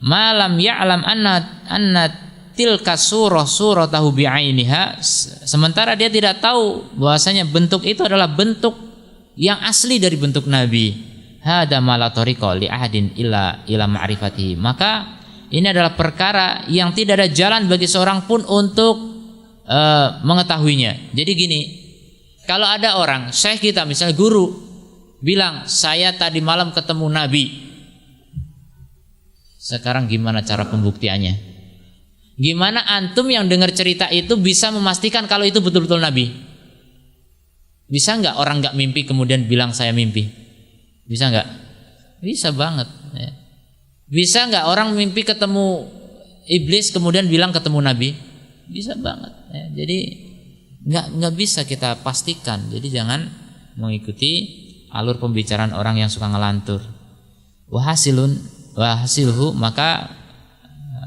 malam ya'lam anna tilka suratahu bi'ainiha, sementara dia tidak tahu bahwasanya bentuk itu adalah bentuk yang asli dari bentuk Nabi. Hada ma la tariqa li ahadin illa ma'rifatihi, maka ini adalah perkara yang tidak ada jalan bagi seorang pun untuk mengetahuinya. Jadi gini, kalau ada orang syekh kita misalnya guru bilang saya tadi malam ketemu Nabi, sekarang gimana cara pembuktiannya? Gimana antum yang dengar cerita itu bisa memastikan kalau itu betul-betul Nabi? Bisa nggak orang nggak mimpi kemudian bilang saya mimpi? Bisa nggak? Bisa banget ya. Bisa nggak orang mimpi ketemu iblis kemudian bilang ketemu Nabi? Bisa banget ya. Jadi nggak bisa kita pastikan. Jadi jangan mengikuti alur pembicaraan orang yang suka ngelantur. Wahasilhu, maka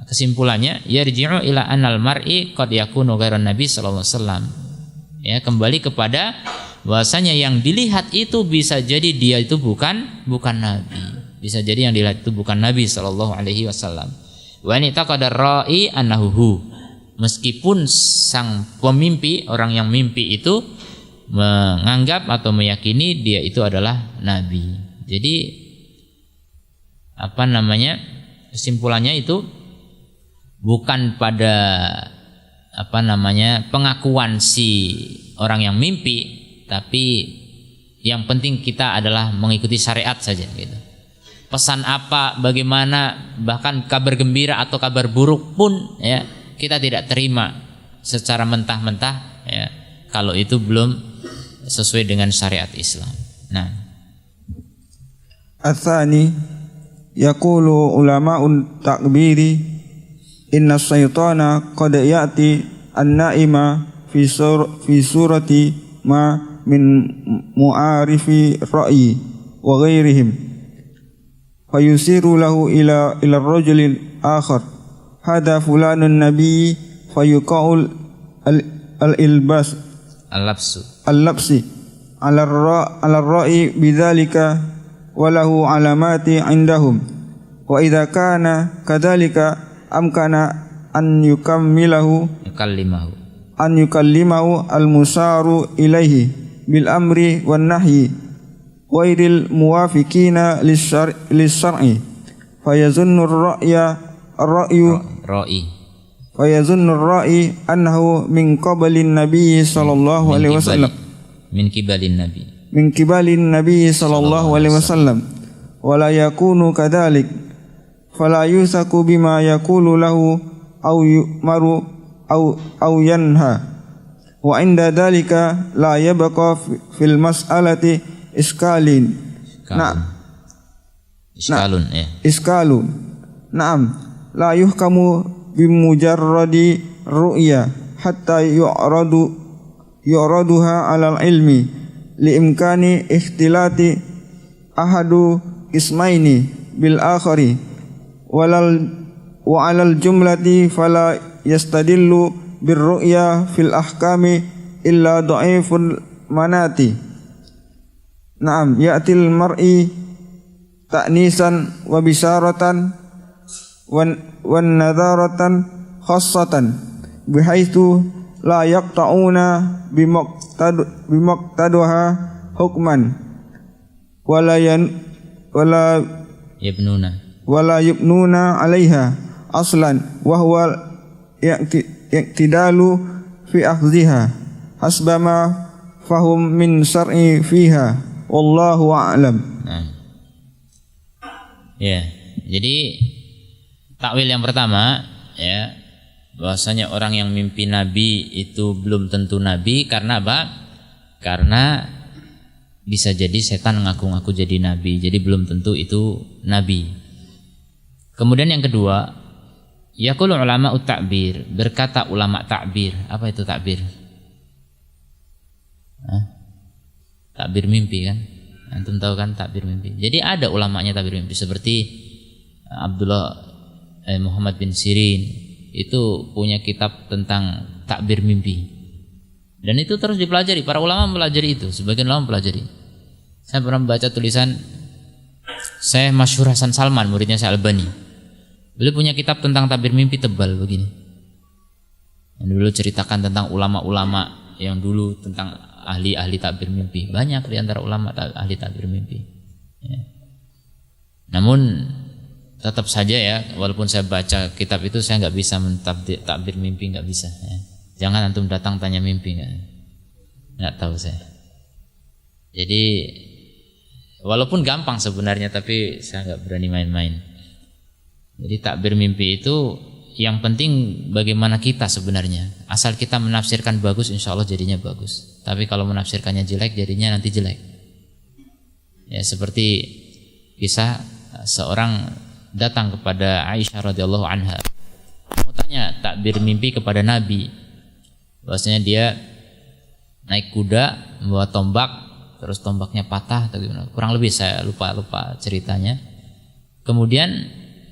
kesimpulannya yarji'u ila anal mar'i qad yakunu ghairan nabi sallallahu alaihi wasallam. Ya, kembali kepada bahwasanya yang dilihat itu bisa jadi dia itu bukan nabi. Bisa jadi yang dilihat itu bukan Nabi sallallahu alaihi wasallam. Wa ni taqadar ra'i annahu, meskipun sang pemimpi, orang yang mimpi itu menganggap atau meyakini dia itu adalah Nabi. Jadi kesimpulannya itu bukan pada pengakuan si orang yang mimpi, tapi yang penting kita adalah mengikuti syariat saja gitu. Pesan apa, bagaimana, bahkan kabar gembira atau kabar buruk pun ya kita tidak terima secara mentah-mentah ya, kalau itu belum sesuai dengan syariat Islam. Nah, Atsani yaqulu ulama'un takbiri inna syaitana qad ya'ti an-na'ima fi surati ma min mu'arifi ra'yi wa ghairihim fayusiru lahu ila ar-rajulil akhar hada fulanun nabi fayuqaul al-ilbas al-labsi ala ar-ra'i bidzalika wa lahu alamati indahum wa idza kana kadzalika amkana an yukallimahu al-musaru ilaihi bil amri wan nahyi ghairil muwafiqina lis-syar'i fayazunnu ar-ra'yi annahu min qabalin nabiy sallallahu alaihi wasallam min kibalin nabiy sallallahu alaihi wasallam wa la yakunu kadzalik fala yusaku bima yaqulu lahu aw yu'maru aw yanha wa inda dzalika la yabqa fil mas'alati iskalun na'am la yuhkamu bimujarradi ru'ya hatta yu'raduha 'alal ilmi liimkani ikhtilati ahadu ismaini bil akhari wa 'alal jumlati fala yastadillu birru'ya fil ahkami illa dha'iful manati. Naam, ya'til mar'i ta'nisan wa bisaratan wan nadharatan khassatan bihaitsu la yaqta'una bimaqtaduha hukman wala yabnuna 'alaiha aslan wa huwa i'tidalu fi akhdhiha hasbama fahum min syar'i fiha wallahu a'lam. Ya, jadi takwil yang pertama ya, bahwasanya orang yang mimpi nabi itu belum tentu nabi. Karena apa? Karena bisa jadi setan ngaku-ngaku jadi nabi, jadi belum tentu itu nabi. Kemudian yang kedua, yaqulu ulama ta'bir, berkata ulama ta'bir. Apa itu ta'bir? Takbir mimpi kan? Antum tahu kan takbir mimpi. Jadi ada ulamanya takbir mimpi seperti Muhammad bin Sirin itu punya kitab tentang takbir mimpi. Dan itu terus dipelajari, para ulama mempelajari itu, sebagian ulama mempelajari. Saya pernah membaca tulisan Syekh Masyhur Hasan Salman, muridnya Syekh Albani. Beliau punya kitab tentang takbir mimpi tebal begini. Yang dulu ceritakan tentang ulama-ulama yang dulu tentang ahli-ahli takbir mimpi. Banyak di antara ulama ahli takbir mimpi ya. Namun tetap saja ya, walaupun saya baca kitab itu, saya nggak bisa takbir mimpi, nggak bisa ya. Jangan antum datang tanya mimpi, nggak tahu saya. Jadi walaupun gampang sebenarnya, tapi saya nggak berani main-main. Jadi takbir mimpi itu yang penting bagaimana kita sebenarnya. Asal kita menafsirkan bagus, insya Allah jadinya bagus. Tapi kalau menafsirkannya jelek, jadinya nanti jelek. Ya, seperti kisah seorang datang kepada Aisyah radhiyallahu anha, mau tanya takbir mimpi kepada Nabi. Bahwasanya dia naik kuda, membawa tombak, terus tombaknya patah atau gimana. Kurang lebih saya lupa ceritanya. Kemudian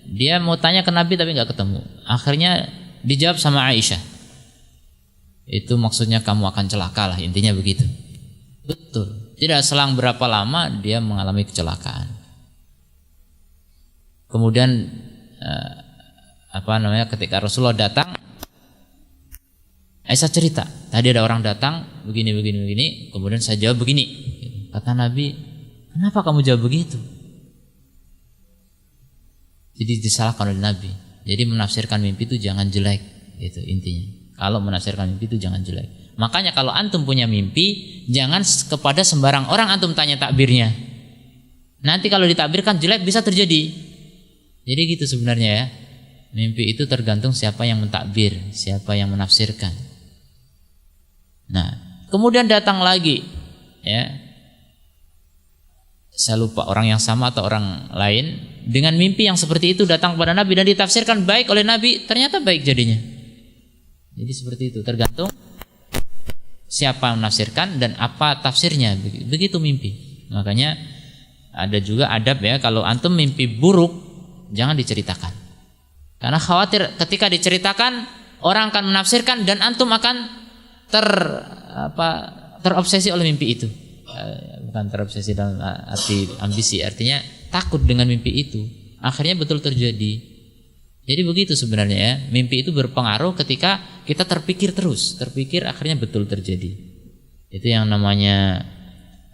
dia mau tanya ke Nabi tapi nggak ketemu. Akhirnya dijawab sama Aisyah. Itu maksudnya kamu akan celaka lah, intinya begitu. Betul. Tidak selang berapa lama dia mengalami kecelakaan. Kemudian ketika Rasulullah datang, Aisyah cerita, tadi ada orang datang begini. Kemudian saya jawab begini. Kata Nabi, kenapa kamu jawab begitu? Jadi disalahkan oleh Nabi. Jadi menafsirkan mimpi itu jangan jelek, itu intinya. Kalau menafsirkan mimpi itu jangan jelek. Makanya kalau antum punya mimpi, jangan kepada sembarang orang antum tanya takbirnya. Nanti kalau ditakbirkan jelek bisa terjadi. Jadi gitu sebenarnya ya. Mimpi itu tergantung siapa yang mentakbir, siapa yang menafsirkan. Nah, kemudian datang lagi ya. Saya lupa orang yang sama atau orang lain dengan mimpi yang seperti itu datang kepada Nabi dan ditafsirkan baik oleh Nabi, ternyata baik jadinya. Jadi seperti itu, tergantung siapa yang menafsirkan dan apa tafsirnya. Begitu mimpi. Makanya ada juga adab ya, kalau antum mimpi buruk jangan diceritakan. Karena khawatir ketika diceritakan orang akan menafsirkan dan antum akan terobsesi oleh mimpi itu. bukan terobsesi dalam arti ambisi, artinya takut dengan mimpi itu, akhirnya betul terjadi. Jadi begitu sebenarnya ya, mimpi itu berpengaruh ketika kita terpikir akhirnya betul terjadi. Itu yang namanya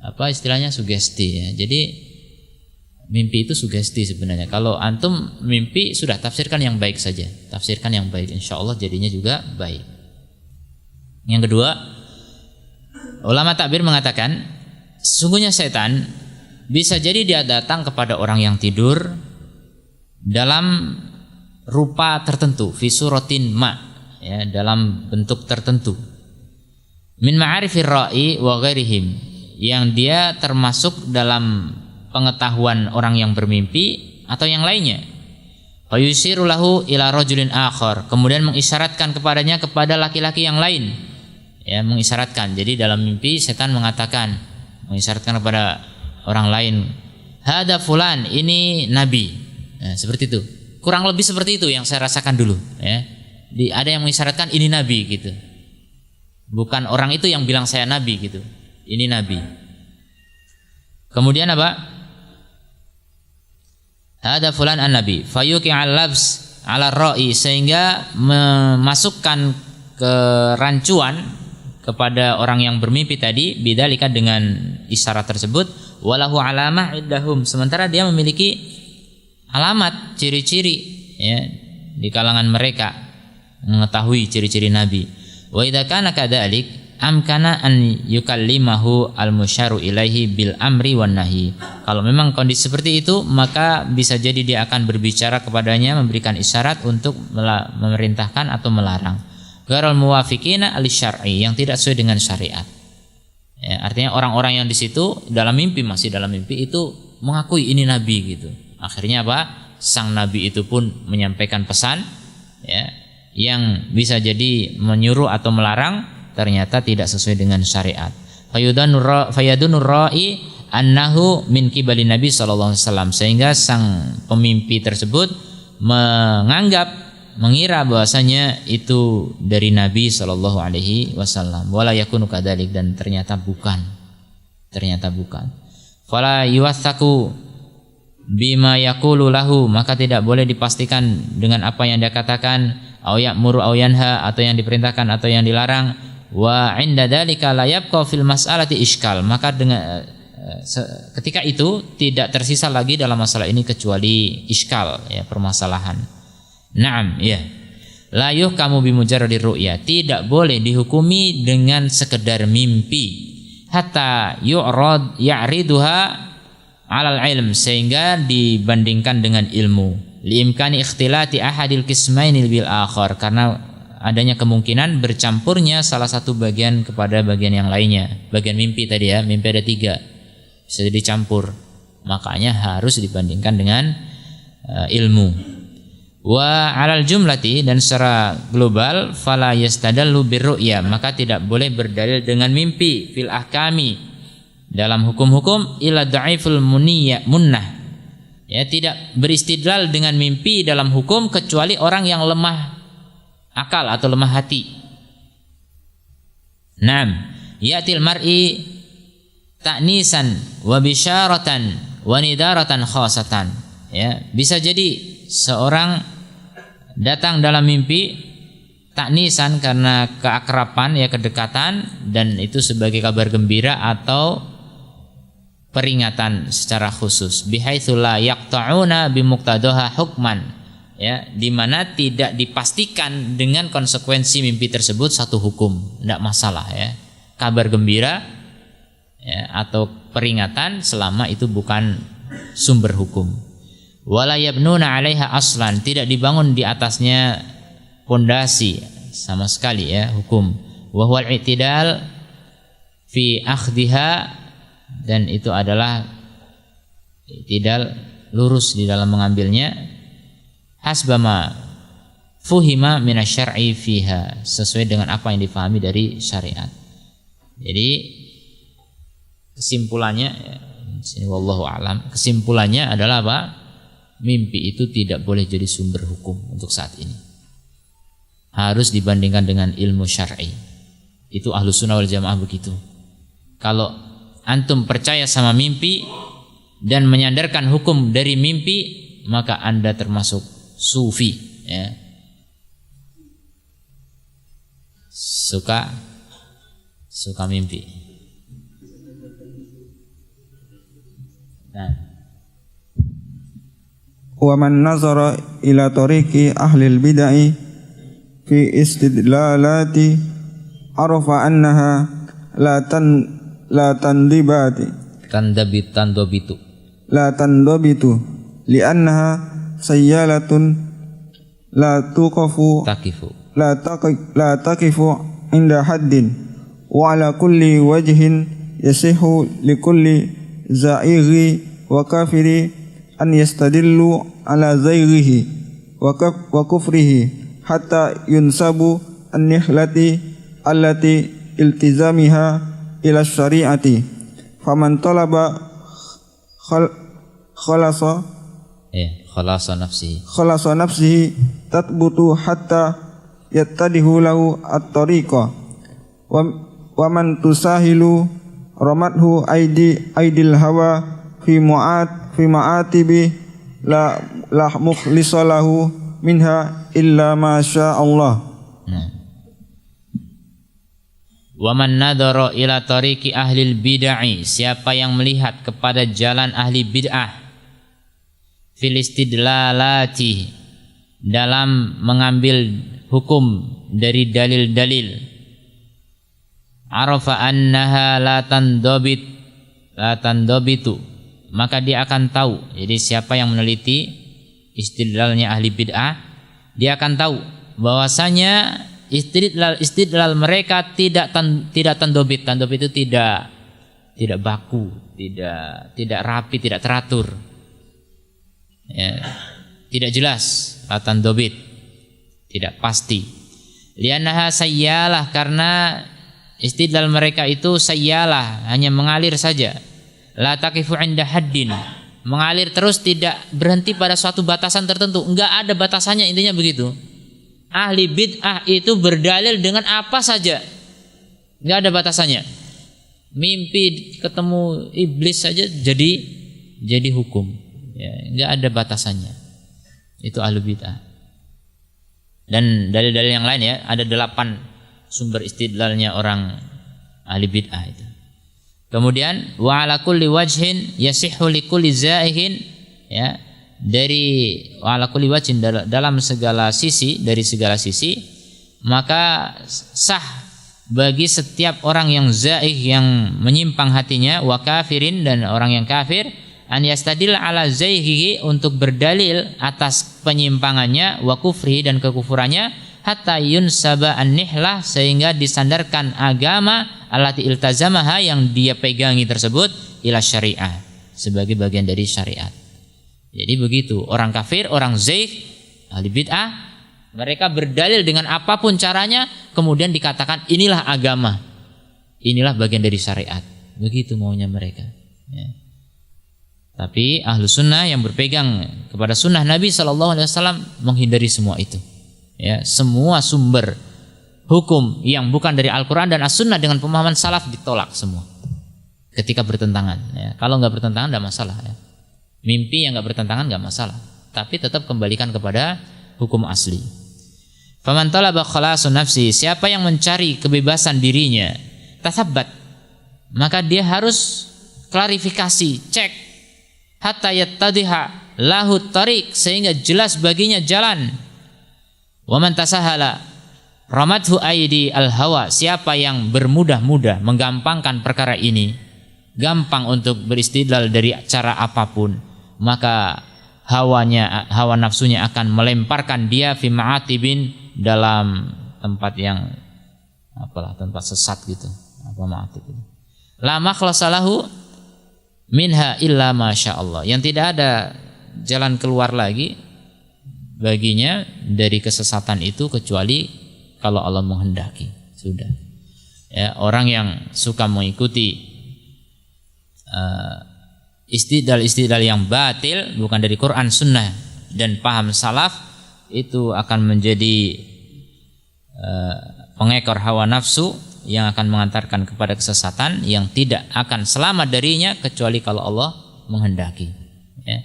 apa istilahnya sugesti ya. Jadi mimpi itu sugesti sebenarnya. Kalau antum mimpi sudah tafsirkan yang baik saja, tafsirkan yang baik, insya Allah jadinya juga baik. Yang kedua, ulama takbir mengatakan sesungguhnya setan bisa jadi dia datang kepada orang yang tidur dalam rupa tertentu, fi suratin ma, ya, dalam bentuk tertentu. Min ma'arifir ra'i wa ghairihim, yang dia termasuk dalam pengetahuan orang yang bermimpi atau yang lainnya. Fa yusiru lahu ila rajulin akhar, kemudian mengisyaratkan kepadanya kepada laki-laki yang lain. Ya, mengisyaratkan. Jadi dalam mimpi setan mengisyaratkan kepada orang lain, hada fulan, ini nabi. Nah, seperti itu. Kurang lebih seperti itu yang saya rasakan dulu, ya. Ada yang mengisyaratkan ini nabi gitu. Bukan orang itu yang bilang saya nabi gitu. Ini nabi. Kemudian apa? Hada fulan an-nabi. Fayuqi'al labs 'ala ar-ra'i, sehingga memasukkan kerancuan kepada orang yang bermimpi tadi, bidzalika dengan isyarat tersebut, walahu alamah iddahum, sementara dia memiliki alamat, ciri-ciri ya di kalangan mereka mengetahui ciri-ciri nabi. Wa idza kana kadzalik amkana an yukallimahu al-musyaru ilaihi bil amri wan nahi. Kalau memang kondisi seperti itu, maka bisa jadi dia akan berbicara kepadanya, memberikan isyarat untuk memerintahkan atau melarang. Ghairul muwafiqina al-syar'i, yang tidak sesuai dengan syariat. Ya, artinya orang-orang yang di situ masih dalam mimpi itu mengakui ini nabi gitu. Akhirnya apa? Sang nabi itu pun menyampaikan pesan ya, yang bisa jadi menyuruh atau melarang, ternyata tidak sesuai dengan syariat. Fayadunur ra'i annahu min qibali Nabi sallallahu alaihi wasallam, sehingga sang pemimpi tersebut mengira bahwasanya itu dari Nabi sallallahu alaihi wasallam. Wala yakunu kadzalik, dan ternyata bukan. Fala yuwatsaku bima yaqulu lahu, maka tidak boleh dipastikan dengan apa yang dia katakan, au ya'muru au yanha, atau yang diperintahkan atau yang dilarang. Wa 'inda dzalika la yabqa fil mas'alati iskal, maka dengan ketika itu tidak tersisa lagi dalam masalah ini kecuali iskal ya, permasalahan. Naam, ya. La yuhkamu bimujarradir ru'ya, tidak boleh dihukumi dengan sekedar mimpi. Hatta ya'riduha 'alal ilm, sehingga dibandingkan dengan ilmu. Liimkani ikhtilati ahadil qismaini bil akhar, karena adanya kemungkinan bercampurnya salah satu bagian kepada bagian yang lainnya. Bagian mimpi tadi ya, mimpi ada 3, bisa dicampur. Makanya harus dibandingkan dengan ilmu. Wa 'alal jumlati, dan secara global, fala yastadallu birru'ya, maka tidak boleh berdalil dengan mimpi fil ahkami, dalam hukum-hukum, ila dha'iful munnah, ya, tidak beristidlal dengan mimpi dalam hukum kecuali orang yang lemah akal atau lemah hati. Naam, ya'til mar'i ta'nisan wa bisyaratan wa nidaratan khasatan, ya, bisa jadi seorang datang dalam mimpi taknisan karena keakraban ya, kedekatan, dan itu sebagai kabar gembira atau peringatan secara khusus. Bihaitsu la yaqta'una bimuqtadaha hukman, ya, di mana tidak dipastikan dengan konsekuensi mimpi tersebut satu hukum, tidak masalah ya. Kabar gembira ya, atau peringatan selama itu bukan sumber hukum. Wala yabnuna 'alaiha aslan, tidak dibangun di atasnya pondasi sama sekali ya, hukum. Wa huwal i'tidal fi akhdhiha, dan itu adalah i'tidal, lurus di dalam mengambilnya, hasbama fuhima minasyar'i fiha, sesuai dengan apa yang difahami dari syariat. Jadi kesimpulannya ya, sini wallahu a'lam, kesimpulannya adalah apa? Mimpi itu tidak boleh jadi sumber hukum untuk saat ini. Harus dibandingkan dengan ilmu syar'i. Itu Ahlus Sunnah wal Jamaah begitu. Kalau antum percaya sama mimpi dan menyandarkan hukum dari mimpi, maka Anda termasuk sufi, ya. Suka mimpi. Nah. Wa man nazara ila tariqi ahli al-bid'ah fi istidlalati arafa annaha la tandobitu li'annaha sayyalatun la taqifu inda haddin wa ala kulli wajhin yasihu likulli za'ighi wa kafiri an yastadillu ala zayghihi wa kufrihi hatta yunsabu an-nihlati allati iltizamiha ila syari'ati faman talaba khalasa nafsihi tatbutu hatta yattadihu lahu at-tariqa wa man tusahilu ramathu aidil hawa fi ma'atibi la mukhlisalahu minha illa ma syaa Allah. Wa man nadhara ila tariqi ahli bid'ah, siapa yang melihat kepada jalan ahli bid'ah, fil istidlalati, dalam mengambil hukum dari dalil-dalil, arafa annaha la tandobitu, maka dia akan tahu. Jadi siapa yang meneliti istidlalnya ahli bid'ah, dia akan tahu bahwasanya istidlal mereka tidak tandobit. Tandobit itu tidak baku, tidak rapi, tidak teratur, ya, tidak jelas. Tandobit tidak pasti. Li'annaha sayyalah, karena istidlal mereka itu sayyalah, hanya mengalir saja. La taqifu 'inda haddin, mengalir terus, tidak berhenti pada suatu batasan tertentu, enggak ada batasannya, intinya begitu. Ahli bid'ah itu berdalil dengan apa saja, enggak ada batasannya. Mimpi ketemu iblis saja jadi hukum, ya, enggak ada batasannya. Itu ahli bid'ah. Dan dalil-dalil yang lain, ya, ada 8 sumber istidlalnya orang ahli bid'ah itu. Kemudian wa ala kulli wajhin yasihhu likulli zaihin, ya, dari wa ala kulli wajhin, dalam segala sisi, dari segala sisi, maka sah bagi setiap orang yang zaih, yang menyimpang hatinya, wa kafirin, dan orang yang kafir, an yastadil ala zaihihi, untuk berdalil atas penyimpangannya, wa kufrihi, dan kekufurannya, hatta yunsaba an-nihlah, sehingga disandarkan agama allati iltazamaha, yang dia pegangi tersebut, ila syariah, sebagai bagian dari syariat. Jadi begitu, orang kafir, orang zaih, ahli bid'ah, mereka berdalil dengan apapun caranya, kemudian dikatakan inilah agama, inilah bagian dari syariat. Begitu maunya mereka, ya. Tapi ahlu sunnah yang berpegang kepada sunnah Nabi SAW menghindari semua itu, ya. Semua sumber hukum yang bukan dari Al-Quran dan As-Sunnah dengan pemahaman salaf ditolak semua ketika bertentangan, ya. Kalau nggak bertentangan tidak masalah, ya. Mimpi yang nggak bertentangan nggak masalah, tapi tetap kembalikan kepada hukum asli. Faman talaba khalasun nafsi, siapa yang mencari kebebasan dirinya, tasabbat, maka dia harus klarifikasi, cek, hatta yattadiha lahu tariq, sehingga jelas baginya jalan. Wa man tasahala ramathu aidi al-hawa, siapa yang bermudah-mudah menggampangkan perkara ini, gampang untuk beristidlal dari cara apapun, maka hawa nafsunya akan melemparkan dia fi ma'atibin, dalam tempat yang tempat sesat gitu. Apa ma'atib itu? La makhlasalahu minha illa masya Allah, yang tidak ada jalan keluar lagi baginya dari kesesatan itu kecuali kalau Allah menghendaki. Sudah, ya, orang yang suka mengikuti istidlal yang batil, bukan dari Quran, Sunnah, dan paham salaf, itu akan menjadi pengekor hawa nafsu, yang akan mengantarkan kepada kesesatan yang tidak akan selamat darinya kecuali kalau Allah menghendaki. Ya.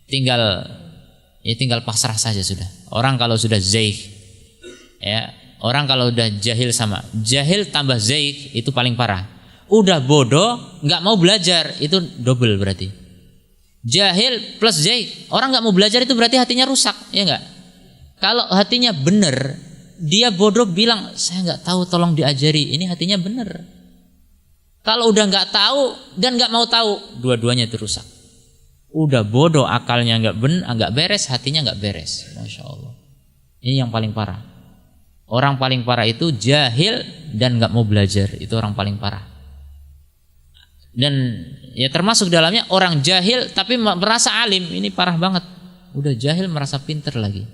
Tinggal pasrah saja sudah. Orang kalau sudah zaih, ya, orang kalau udah jahil sama jahil tambah zaih itu paling parah. Udah bodoh nggak mau belajar itu double berarti. Jahil plus zaih, orang nggak mau belajar itu berarti hatinya rusak, ya nggak? Kalau hatinya benar, dia bodoh bilang saya nggak tahu, tolong diajari. Ini hatinya benar. Kalau udah nggak tahu dan nggak mau tahu, dua-duanya itu rusak. Udah bodoh, akalnya nggak beres, hatinya nggak beres. Masya Allah. Ini yang paling parah. Orang paling parah itu jahil dan nggak mau belajar. Itu orang paling parah. Dan ya termasuk dalamnya orang jahil tapi merasa alim. Ini parah banget. Udah jahil merasa pinter lagi.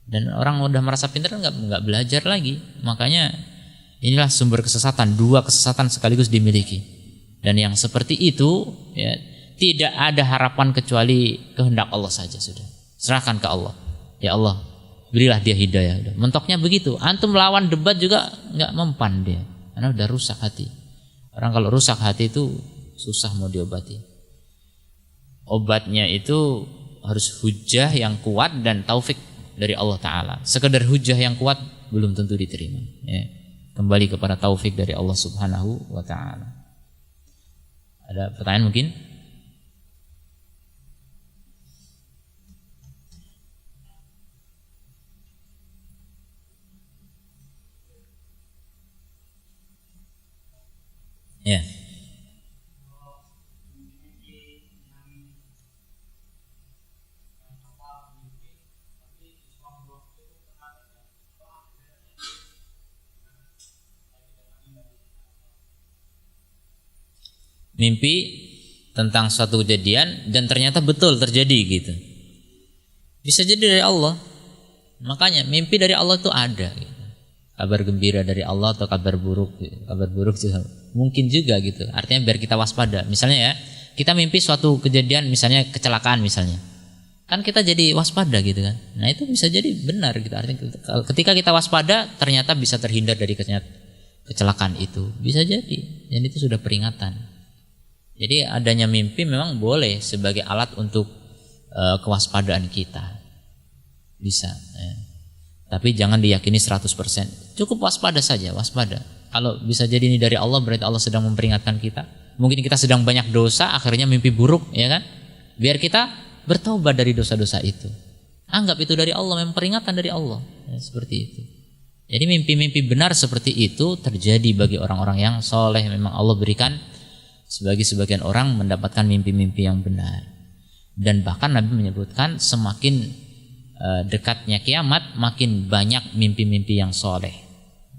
Dan orang udah merasa pinter nggak belajar lagi. Makanya inilah sumber kesesatan. Dua kesesatan sekaligus dimiliki. Dan yang seperti itu ya, tidak ada harapan kecuali kehendak Allah saja sudah. Serahkan ke Allah. Ya Allah, berilah dia hidayah. Mentoknya begitu. Antum lawan debat juga nggak mempan dia. Karena udah rusak hati. Orang kalau rusak hati itu susah mau diobati. Obatnya itu harus hujah yang kuat dan taufik dari Allah Ta'ala. Sekedar hujah yang kuat belum tentu diterima. Ya. Kembali kepada taufik dari Allah Subhanahu wa Ta'ala. Ada pertanyaan mungkin? Ya. Mimpi tentang suatu kejadian dan ternyata betul terjadi gitu. Bisa jadi dari Allah. Makanya mimpi dari Allah itu ada gitu. Kabar gembira dari Allah atau kabar buruk gitu. Kabar buruk juga mungkin juga gitu. Artinya biar kita waspada. Misalnya ya, kita mimpi suatu kejadian misalnya kecelakaan misalnya. Kan kita jadi waspada gitu kan. Nah, itu bisa jadi benar gitu. Artinya ketika kita waspada ternyata bisa terhindar dari kecelakaan itu. Bisa jadi. Dan itu sudah peringatan. Jadi adanya mimpi memang boleh sebagai alat untuk kewaspadaan kita. Bisa ya. Tapi jangan diyakini 100%. Cukup waspada saja, waspada. Kalau bisa jadi ini dari Allah berarti Allah sedang memperingatkan kita. Mungkin kita sedang banyak dosa akhirnya mimpi buruk, ya kan? Biar kita bertobat dari dosa-dosa itu. Anggap itu dari Allah, memang peringatan dari Allah. Ya, seperti itu. Jadi mimpi-mimpi benar seperti itu terjadi bagi orang-orang yang soleh. Memang Allah berikan sebagian orang mendapatkan mimpi-mimpi yang benar. Dan bahkan Nabi menyebutkan semakin dekatnya kiamat makin banyak mimpi-mimpi yang soleh,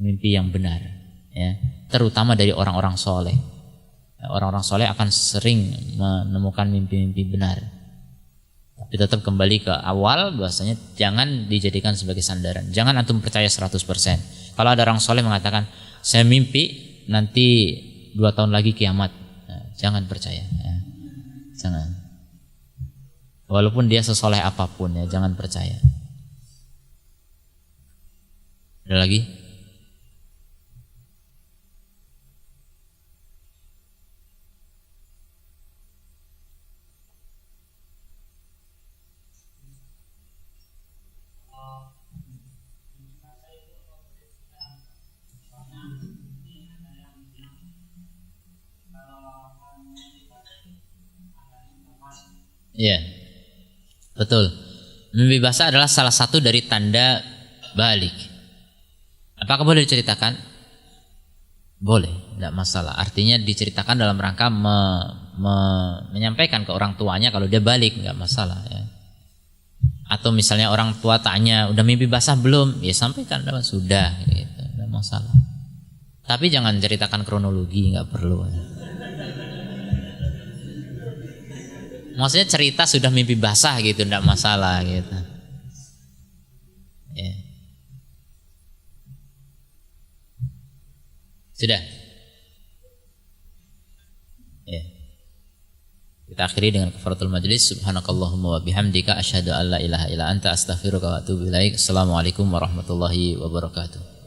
mimpi yang benar, ya. Terutama dari orang-orang soleh. Orang-orang soleh akan sering menemukan mimpi-mimpi benar. Tapi tetap kembali ke awal, bahwasanya jangan dijadikan sebagai sandaran. Jangan antum percaya 100%. Kalau ada orang soleh mengatakan saya mimpi nanti 2 tahun lagi kiamat, nah, jangan percaya, ya. Jangan. Walaupun dia sesoleh apapun ya, jangan percaya. Ada lagi? Iya. Betul. Mimpi basah adalah salah satu dari tanda balik. Apakah boleh diceritakan? Boleh, tidak masalah. Artinya diceritakan dalam rangka menyampaikan ke orang tuanya kalau dia balik, nggak masalah ya. Atau misalnya orang tua tanya, udah mimpi basah belum? Ya sampaikan, sudah, gitu, nggak masalah. Tapi jangan ceritakan kronologi, nggak perlu. Ya. Maksudnya cerita sudah mimpi basah gitu, tidak masalah gitu. Ya. Sudah. Ya. Kita akhiri dengan kafaratul majlis. Subhanakallahumma wa bihamdika asyhadu an la ilaha illa anta astaghfiruka wa atubu ilaik. Assalamualaikum warahmatullahi wabarakatuh.